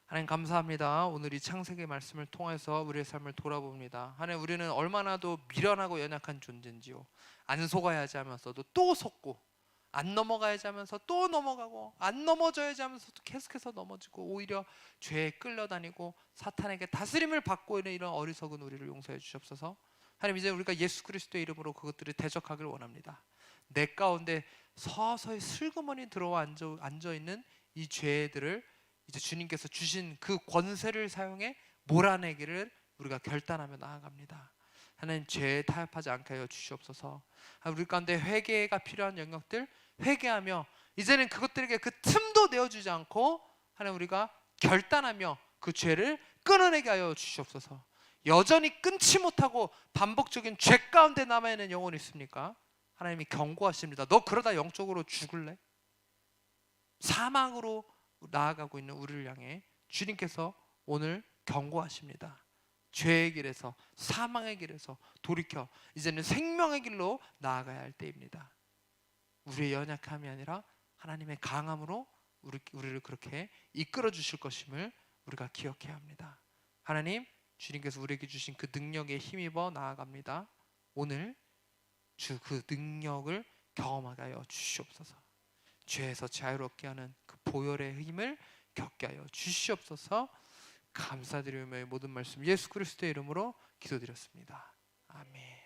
하나님 감사합니다. 오늘 이 창세기 말씀을 통해서 우리의 삶을 돌아봅니다. 하나님 우리는 얼마나도 미련하고 연약한 존재인지요. 안 속아야지 하면서도 또 속고, 안 넘어가야지 하면서 또 넘어가고, 안 넘어져야지 하면서도 계속해서 넘어지고, 오히려 죄에 끌려다니고 사탄에게 다스림을 받고 있는 이런 어리석은 우리를 용서해 주시옵소서. 하나님 이제 우리가 예수 그리스도의 이름으로 그것들을 대적하길 원합니다. 내 가운데 서서히 슬그머니 들어와 앉아있는 이 죄들을 이제 주님께서 주신 그 권세를 사용해 몰아내기를 우리가 결단하며 나아갑니다. 하나님 죄에 타협하지 않게 하여 주시옵소서. 우리 가운데 회개가 필요한 영역들 회개하며 이제는 그것들에게 그 틈도 내어주지 않고 하나님 우리가 결단하며 그 죄를 끊어내게 하여 주시옵소서. 여전히 끊지 못하고 반복적인 죄 가운데 남아있는 영혼이 있습니까? 하나님이 경고하십니다. 너 그러다 영적으로 죽을래? 사망으로 나아가고 있는 우리를 향해 주님께서 오늘 경고하십니다. 죄의 길에서 사망의 길에서 돌이켜 이제는 생명의 길로 나아가야 할 때입니다. 우리의 연약함이 아니라 하나님의 강함으로 우리를 그렇게 이끌어 주실 것임을 우리가 기억해야 합니다. 하나님 주님께서 우리에게 주신 그 능력에 힘입어 나아갑니다. 오늘 주 그 능력을 경험하게 하여 주시옵소서. 죄에서 자유롭게 하는 그 보혈의 힘을 겪게 하여 주시옵소서. 감사드리며 모든 말씀 예수 그리스도의 이름으로 기도드렸습니다. 아멘.